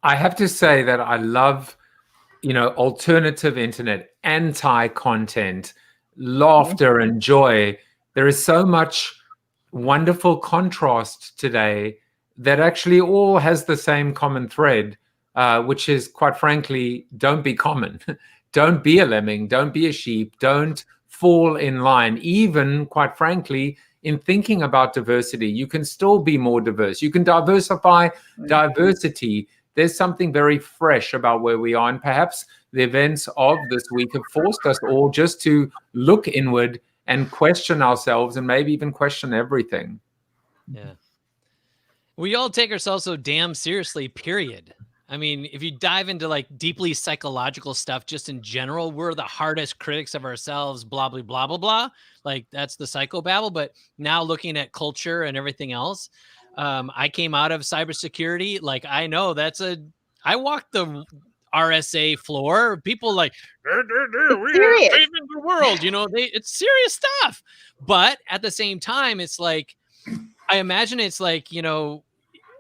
I have to say that I love, alternative internet, anti-content, laughter and joy. There is so much wonderful contrast today that actually all has the same common thread, which is, quite frankly, don't be common. Don't be a lemming. Don't be a sheep. Don't fall in line. Even, quite frankly, in thinking about diversity, you can still be more diverse. You can diversify diversity. There's something very fresh about where we are. And perhaps the events of this week have forced us all just to look inward and question ourselves and maybe even question everything. Yeah. We all take ourselves so damn seriously, period. I mean, if you dive into like deeply psychological stuff, just in general, we're the hardest critics of ourselves, blah, blah, blah, blah, blah. Like that's the psychobabble. But now looking at culture and everything else, I came out of cybersecurity. Like I know I walked the RSA floor. People like, we are saving the world. You know, it's serious stuff. But at the same time, it's like, I imagine it's like, you know,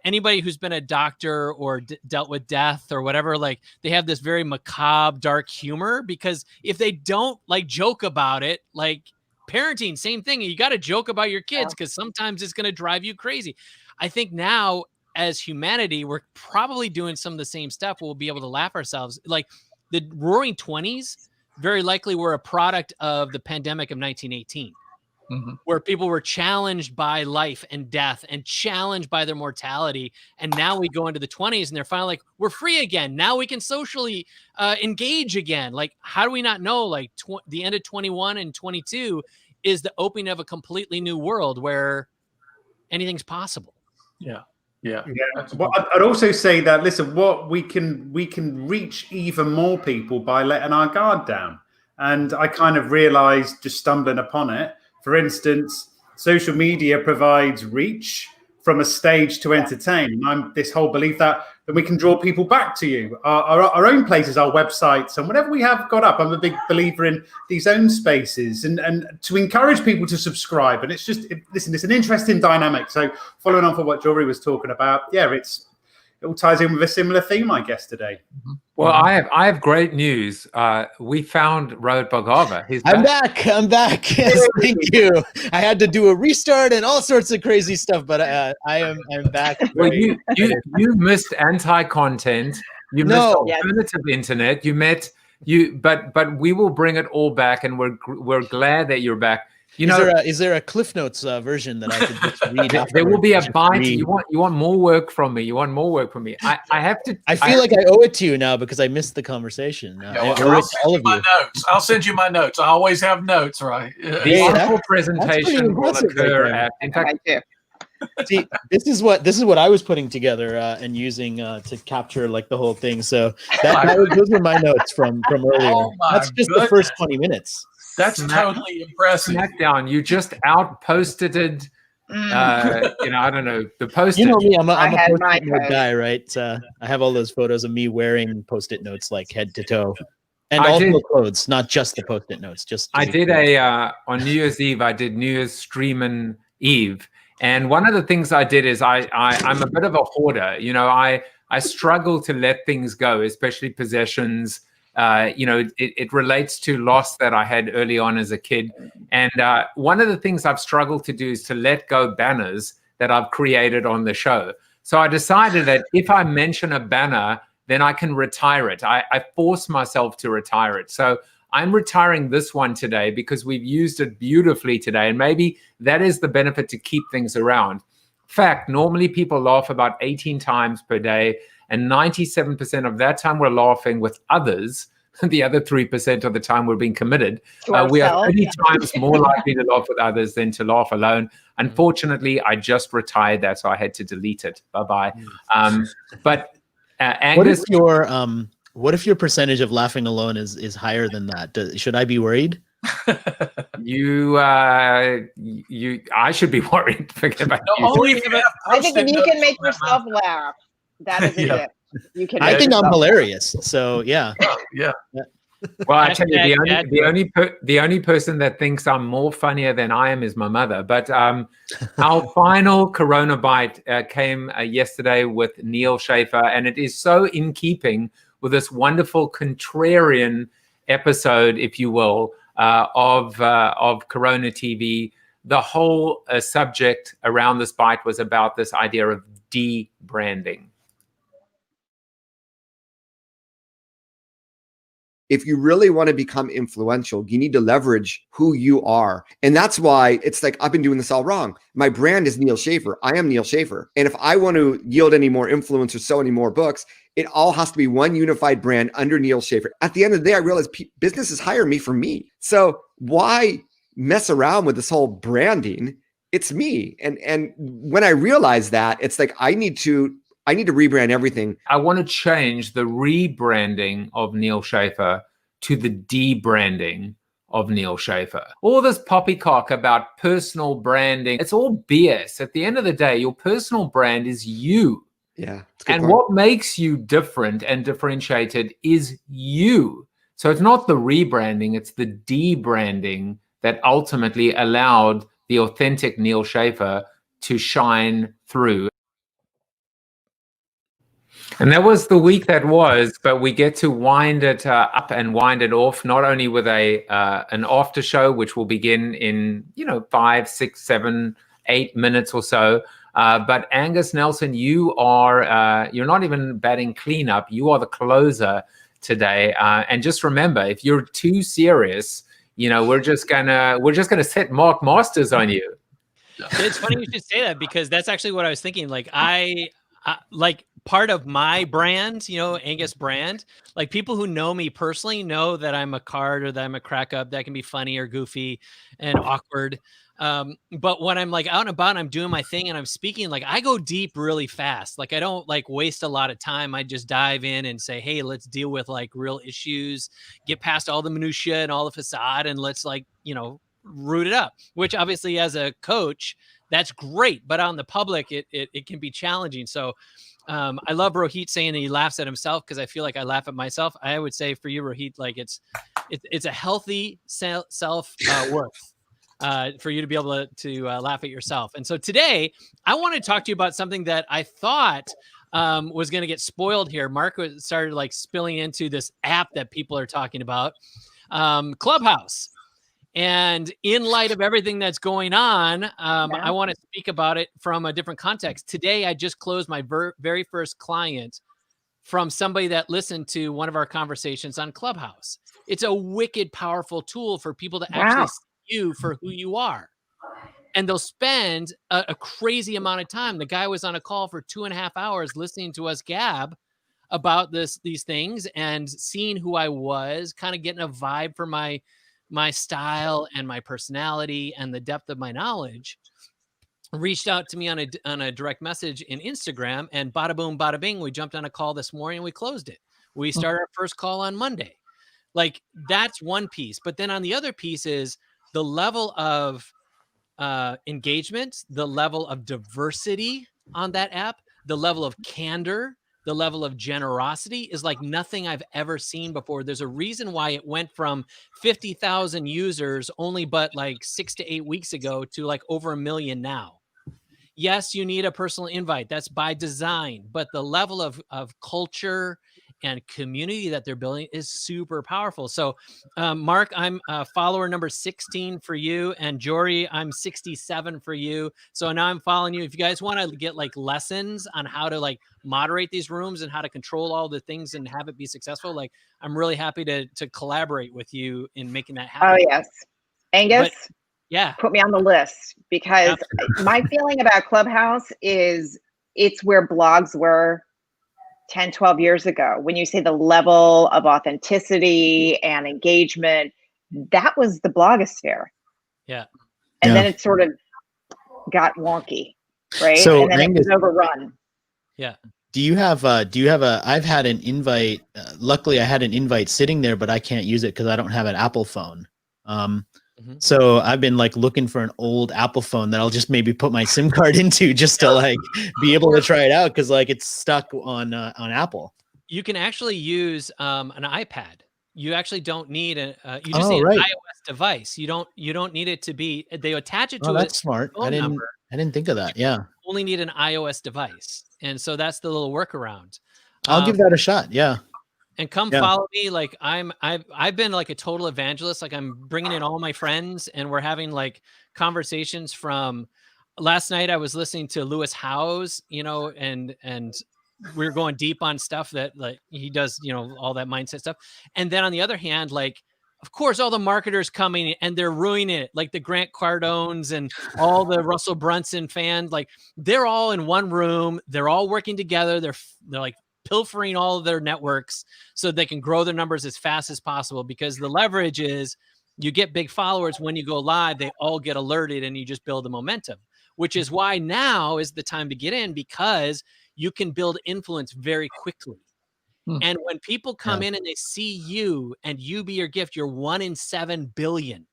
anybody who's been a doctor or dealt with death or whatever, like they have this very macabre, dark humor, because if they don't like joke about it, like parenting, same thing. You got to joke about your kids because sometimes it's going to drive you crazy. I think now as humanity, we're probably doing some of the same stuff. We'll be able to laugh ourselves. Like the Roaring 20s very likely were a product of the pandemic of 1918. Where people were challenged by life and death and challenged by their mortality. And now we go into the 20s and they're finally like, we're free again. Now we can socially engage again. Like, how do we not know? Like the end of 21 and 22 is the opening of a completely new world where anything's possible. Yeah. Well, I'd also say that, listen, what we can reach even more people by letting our guard down. And I kind of realized just stumbling upon it. For instance, social media provides reach from a stage to entertain. I'm this whole belief that we can draw people back to you. Our own places, our websites, and whatever we have got up. I'm a big believer in these own spaces and to encourage people to subscribe. And it's just, listen, it's an interesting dynamic. So following on from what Jory was talking about, yeah, it all ties in with a similar theme, I guess, today. Well, I have great news. We found Rohit Bhargava. I'm back. Yes, thank you. I had to do a restart and all sorts of crazy stuff, but I'm back. Well, you missed anti-content. You missed alternative internet. But we will bring it all back, and we're glad that you're back. You know, is there a Cliff Notes version that I could just read? There will be a bite. You want more work from me. I have to. I feel like I owe it to you now because I missed the conversation. I'll send you my notes. I always have notes, right? The wonderful presentation will occur at. In fact, see, this is what I was putting together and using to capture like the whole thing. So those were my notes from earlier. That's just the first 20 minutes. That's totally impressive. Smackdown! You just outposted it. I don't know the post-it. You know me, I'm a post-it note guy, right? I have all those photos of me wearing post-it notes like head to toe, and also clothes, not just the post-it notes. I did on New Year's Eve. I did New Year's streaming Eve, and one of the things I did is I'm a bit of a hoarder. You know, I struggle to let things go, especially possessions. It relates to loss that I had early on as a kid. And one of the things I've struggled to do is to let go banners that I've created on the show. So I decided that if I mention a banner, then I can retire it. I force myself to retire it. So I'm retiring this one today because we've used it beautifully today. And maybe that is the benefit to keep things around. Fact, normally people laugh about 18 times per day. And 97% of that time we're laughing with others. The other 3% of the time we're being committed. We are 30 times more likely to laugh with others than to laugh alone. Unfortunately, I just retired that, so I had to delete it. Bye-bye. But Angus, what if your percentage of laughing alone is higher than that? Should I be worried? I should be worried. Forget about you. I think if you can make yourself laugh, that is a gift. You can. I think I'm hilarious. So yeah. Yeah. Well, I tell you, the only person that thinks I'm more funnier than I am is my mother. But our final CoronaByte came yesterday with Neal Schaffer, and it is so in keeping with this wonderful contrarian episode, if you will, of Corona TV. The whole subject around this bite was about this idea of de-branding. If you really want to become influential, you need to leverage who you are. And that's why it's like, I've been doing this all wrong. My brand is Neal Schaffer. I am Neal Schaffer. And if I want to yield any more influence or sell any more books, it all has to be one unified brand under Neal Schaffer. At the end of the day, I realized businesses hire me for me. So why mess around with this whole branding? It's me. And when I realized that, it's like, I need to I need to rebrand everything. I want to change the rebranding of Neal Schaffer to the debranding of Neal Schaffer. All this poppycock about personal branding, it's all BS. At the end of the day, your personal brand is you. Yeah. And what makes you different and differentiated is you. So it's not the rebranding, it's the debranding that ultimately allowed the authentic Neal Schaffer to shine through. And that was the week that was, but we get to wind it up and wind it off, not only with an after show, which will begin in 5, 6, 7, 8 minutes or so. But Angus Nelson, you're not even batting cleanup. You are the closer today. And just remember, if you're too serious, we're just gonna set Mark Masters on you. It's funny you should say that, because that's actually what I was thinking. Like I like part of my brand, Angus brand, like people who know me personally know that I'm a card or that I'm a crack up that can be funny or goofy and awkward. But when I'm like out and about, I'm doing my thing and I'm speaking, like I go deep really fast. Like I don't like waste a lot of time. I just dive in and say, hey, let's deal with like real issues, get past all the minutia and all the facade, and let's root it up, which obviously as a coach, that's great. But on the public, it can be challenging. So I love Rohit saying that he laughs at himself, because I feel like I laugh at myself. I would say for you, Rohit, like it's a healthy self worth. For you to be able to laugh at yourself. And so today I want to talk to you about something that I thought was going to get spoiled here. Mark started like spilling into this app that people are talking about, Clubhouse. And in light of everything that's going on, I want to speak about it from a different context. Today, I just closed my very first client from somebody that listened to one of our conversations on Clubhouse. It's a wicked powerful tool for people to actually see you for who you are. And they'll spend a crazy amount of time. The guy was on a call for 2.5 hours listening to us gab about these things and seeing who I was, kind of getting a vibe for my style and my personality and the depth of my knowledge. Reached out to me on a direct message in Instagram, and bada boom, bada bing, we jumped on a call this morning and we closed it. We started our first call on Monday. Like that's one piece. But then on the other piece is the level of engagement, the level of diversity on that app, the level of candor, the level of generosity is like nothing I've ever seen before. There's a reason why it went from 50,000 users only but like 6 to 8 weeks ago to like over 1 million now. Yes, you need a personal invite. That's by design, but the level of culture and community that they're building is super powerful. So, Mark, I'm follower number 16 for you, and Jory, I'm 67 for you. So now I'm following you. If you guys want to get like lessons on how to like moderate these rooms and how to control all the things and have it be successful, like I'm really happy to collaborate with you in making that happen. Oh yes, Angus. Yeah, put me on the list, because my feeling about Clubhouse is it's where blogs were 10, 12 years ago. When you say the level of authenticity and engagement, that was the blogosphere. Yeah. And then it sort of got wonky, right? So and then Angus, it was overrun. Yeah. Do you have I've had an invite. Luckily I had an invite sitting there, but I can't use it because I don't have an Apple phone. So I've been like looking for an old Apple phone that I'll just maybe put my SIM card into just to like be able to try it out, because like it's stuck on Apple. You can actually use an iPad. You actually don't need you just need an iOS device. You don't need it to be. They attach it to that's smart. I didn't think of that. Yeah. You only need an iOS device, and so that's the little workaround. I'll give that a shot. Yeah. And come follow me. Like I've been like a total evangelist. Like I'm bringing in all my friends, and we're having like conversations. From last night, I was listening to Lewis Howes, and we're going deep on stuff that like he does, all that mindset stuff. And then on the other hand, like of course, all the marketers coming and they're ruining it, like the Grant Cardones and all the Russell Brunson fans. Like they're all in one room. They're all working together. They're like pilfering all of their networks so they can grow their numbers as fast as possible, because the leverage is you get big followers. When you go live, they all get alerted and you just build the momentum, which is why now is the time to get in, because you can build influence very quickly. And when people come in and they see you and you be your gift, you're 1 in 7 billion.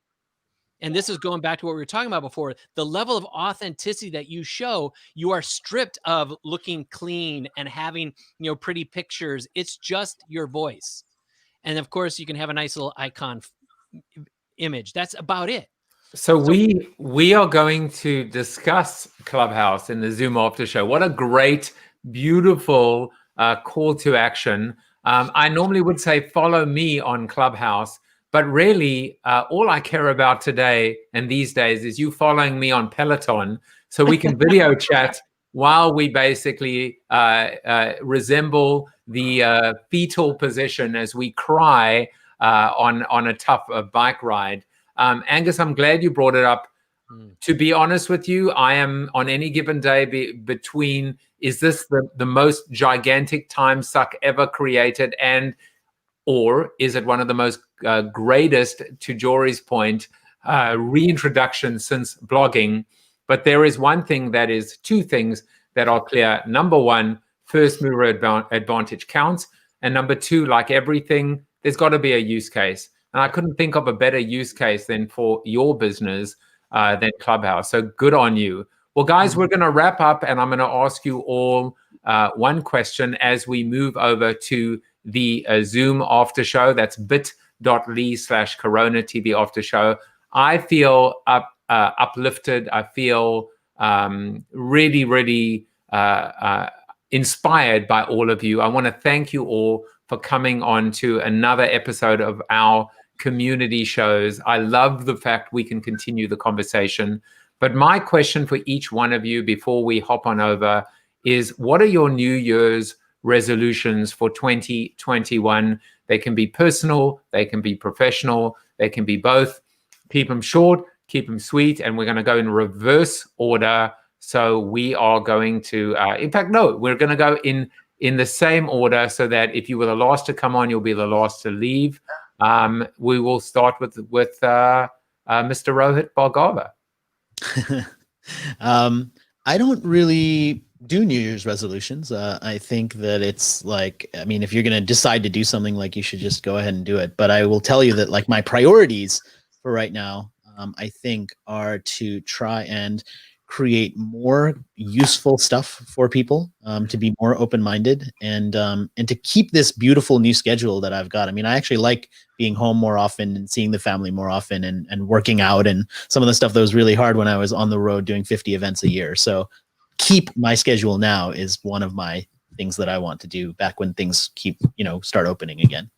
And this is going back to what we were talking about before. The level of authenticity that you show, you are stripped of looking clean and having, pretty pictures. It's just your voice. And of course, you can have a nice little icon image. That's about it. So we are going to discuss Clubhouse in the Zoom after show. What a great, beautiful call to action. I normally would say follow me on Clubhouse, but really all I care about today and these days is you following me on Peloton so we can video chat while we basically resemble the fetal position as we cry on a tough bike ride. Angus, I'm glad you brought it up. To be honest with you, I am on any given day between, is this the most gigantic time suck ever created, or is it one of the most greatest, to Jory's point, reintroduction since blogging? But there is two things that are clear. Number one, first mover advantage counts. And number two, like everything, there's got to be a use case. And I couldn't think of a better use case than for your business than Clubhouse. So good on you. Well, guys, we're going to wrap up, and I'm going to ask you all one question as we move over to the Zoom after show. That's bit.ly/Corona TV after show. I feel uplifted. I feel really, really inspired by all of you. I want to thank you all for coming on to another episode of our community shows. I love the fact we can continue the conversation. But my question for each one of you before we hop on over is, what are your New Year's resolutions for 2021? They can be personal, they can be professional, they can be both. Keep them short, keep them sweet, and we're going to go in reverse order. So we are going to, we're going to go in the same order so that if you were the last to come on, you'll be the last to leave. We will start with Mr. Rohit Bhargava. I don't really do New Year's resolutions. I think that it's like, if you're going to decide to do something, like, you should just go ahead and do it. But I will tell you that, like, my priorities for right now, I think, are to try and create more useful stuff for people, to be more open-minded, and to keep this beautiful new schedule that I've got. I actually like being home more often and seeing the family more often, and working out, and some of the stuff that was really hard when I was on the road doing 50 events a year. So keep my schedule now is one of my things that I want to do back when things start opening again.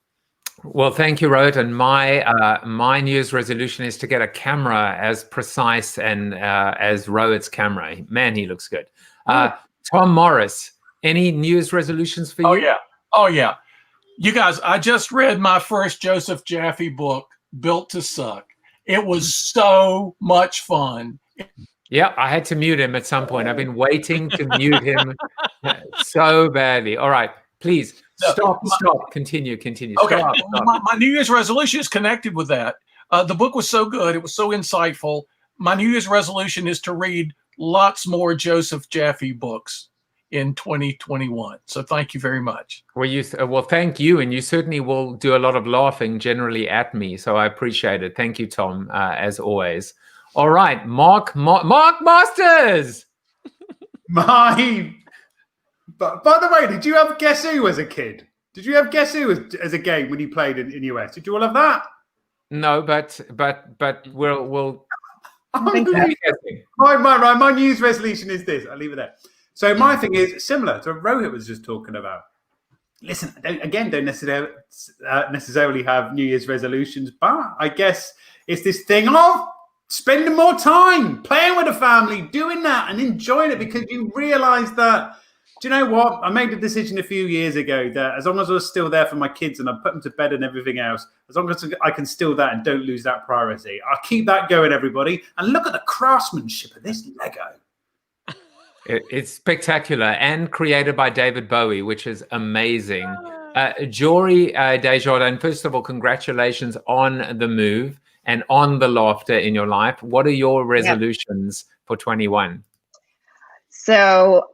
Well, thank you, Rohit. And my New Year's resolution is to get a camera as precise and as Rohit's camera. Man, he looks good. Tom Morris, any New Year's resolutions for you? Oh, yeah. You guys, I just read my first Joseph Jaffe book, Built to Suck. It was so much fun. Yeah, I had to mute him at some point. I've been waiting to mute him so badly. All right, please. Stop. Continue. Okay. Stop. My New Year's resolution is connected with that. The book was so good. It was so insightful. My New Year's resolution is to read lots more Joseph Jaffe books in 2021. So thank you very much. Well, thank you. And you certainly will do a lot of laughing generally at me. So I appreciate it. Thank you, Tom, as always. All right, Mark Masters. But by the way, did you have Guess Who as a kid? Did you have Guess Who as a game when you played in US? Did you all have that? No, but we'll. My New Year's resolution is this. I'll leave it there. So my thing is similar to what Rohit was just talking about. Listen, don't necessarily have New Year's resolutions, but I guess it's this thing of spending more time playing with the family, doing that and enjoying it, because you realize that, do you know what? I made a decision a few years ago that as long as I was still there for my kids and I put them to bed and everything else, as long as I can still that and don't lose that priority, I'll keep that going, everybody. And look at the craftsmanship of this Lego. It's spectacular and created by David Bowie, which is amazing. Jory Desjardins, first of all, congratulations on the move and on the laughter in your life. What are your resolutions for 21? So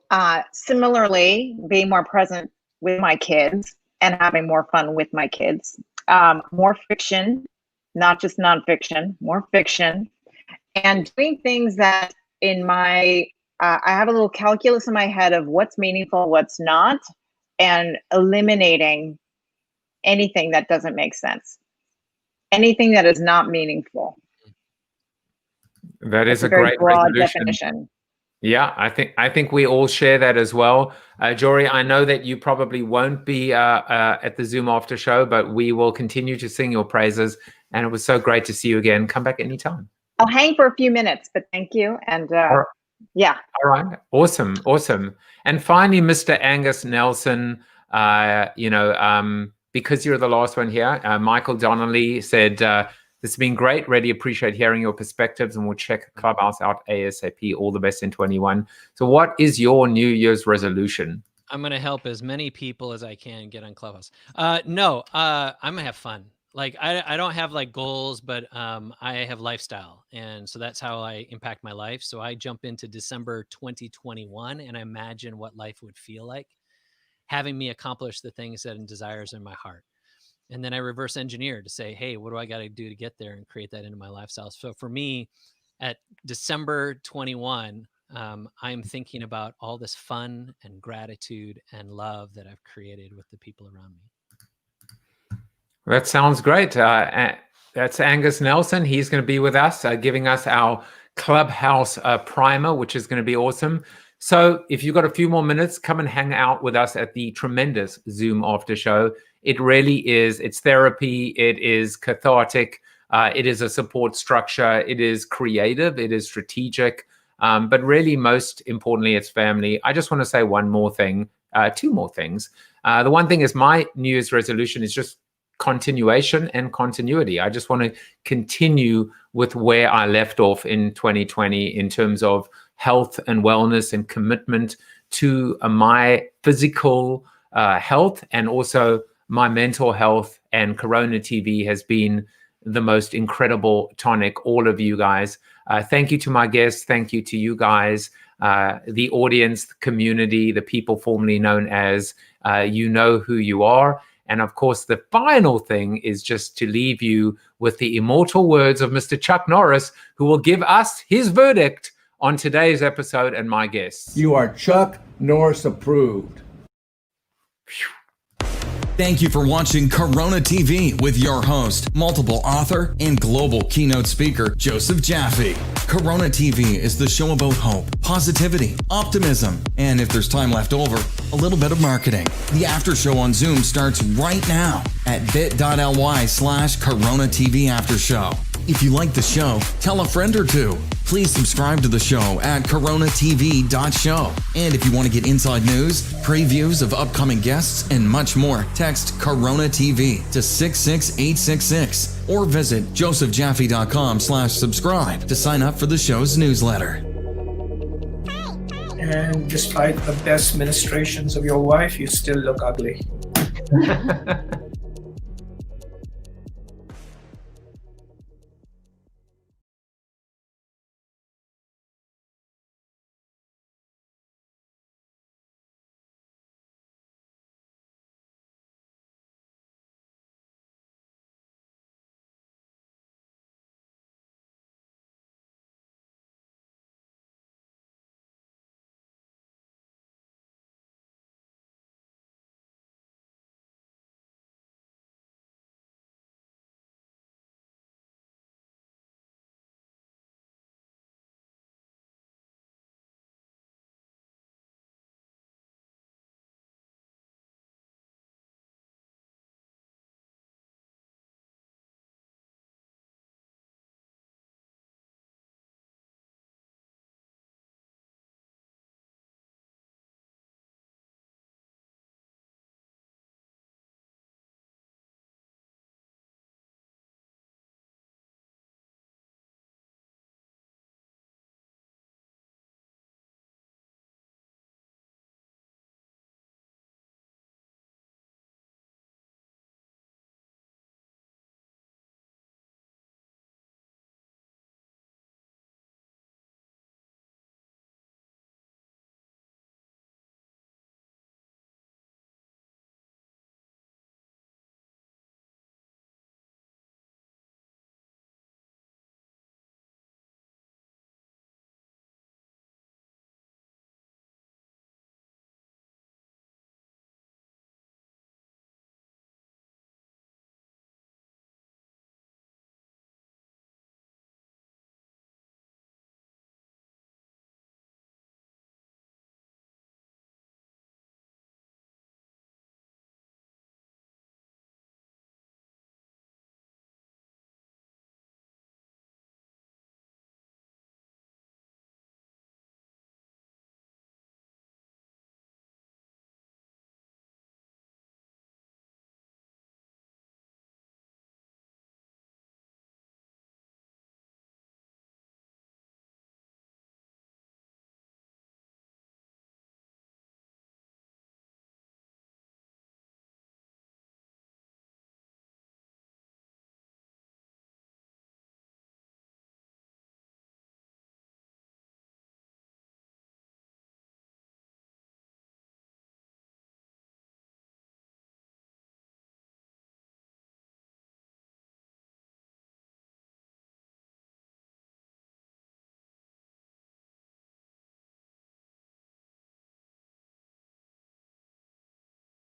similarly, being more present with my kids and having more fun with my kids. More fiction, not just nonfiction, more fiction. And doing things that in my, I have a little calculus in my head of what's meaningful, what's not, and eliminating anything that doesn't make sense. Anything that is not meaningful. That is That's a great broad resolution. definition. Yeah, I think we all share that as well. Jory, I know that you probably won't be at the Zoom after show, but we will continue to sing your praises. And it was so great to see you again. Come back anytime. I'll hang for a few minutes, but thank you. And yeah. All right. Awesome. Awesome. And finally, Mr. Angus Nelson, because you're the last one here, Michael Donnelly said, this has been great. Really appreciate hearing your perspectives, and we'll check Clubhouse out ASAP. All the best in 21. So what is your New Year's resolution? I'm going to help as many people as I can get on Clubhouse. I'm going to have fun. Like I don't have like goals, but I have lifestyle. And so that's how I impact my life. So I jump into December 2021 and I imagine what life would feel like having me accomplish the things that and desires in my heart. And then I reverse engineer to say, hey, what do I got to do to get there and create that into my lifestyle? So for me, at December 21, I'm thinking about all this fun and gratitude and love that I've created with the people around me. That sounds great. That's Angus Nelson. He's going to be with us, giving us our Clubhouse primer, which is going to be awesome. So if you've got a few more minutes, come and hang out with us at the tremendous Zoom after show. It really is. It's therapy. It is cathartic. It is a support structure. It is creative. It is strategic. But really, most importantly, it's family. I just want to say one more thing, two more things. The one thing is my New Year's resolution is just continuation and continuity. I just want to continue with where I left off in 2020 in terms of health and wellness and commitment to my physical health and also my mental health. And Corona TV has been the most incredible tonic. All of you guys. Thank you to my guests. Thank you to you guys, the audience, the community, the people formerly known as You Know Who You Are. And of course, the final thing is just to leave you with the immortal words of Mr. Chuck Norris, who will give us his verdict on today's episode and my guests. You are Chuck Norris approved. Thank you for watching Corona TV with your host, multiple author and global keynote speaker, Joseph Jaffe. Corona TV is the show about hope, positivity, optimism, and if there's time left over, a little bit of marketing. The after show on Zoom starts right now at bit.ly/Corona TV After Show. If you like the show, tell a friend or two. Please subscribe to the show at coronatv.show. And if you want to get inside news, previews of upcoming guests, and much more, text Corona TV to 66866 or visit josephjaffe.com/subscribe to sign up for the show's newsletter. And despite the best ministrations of your wife, you still look ugly.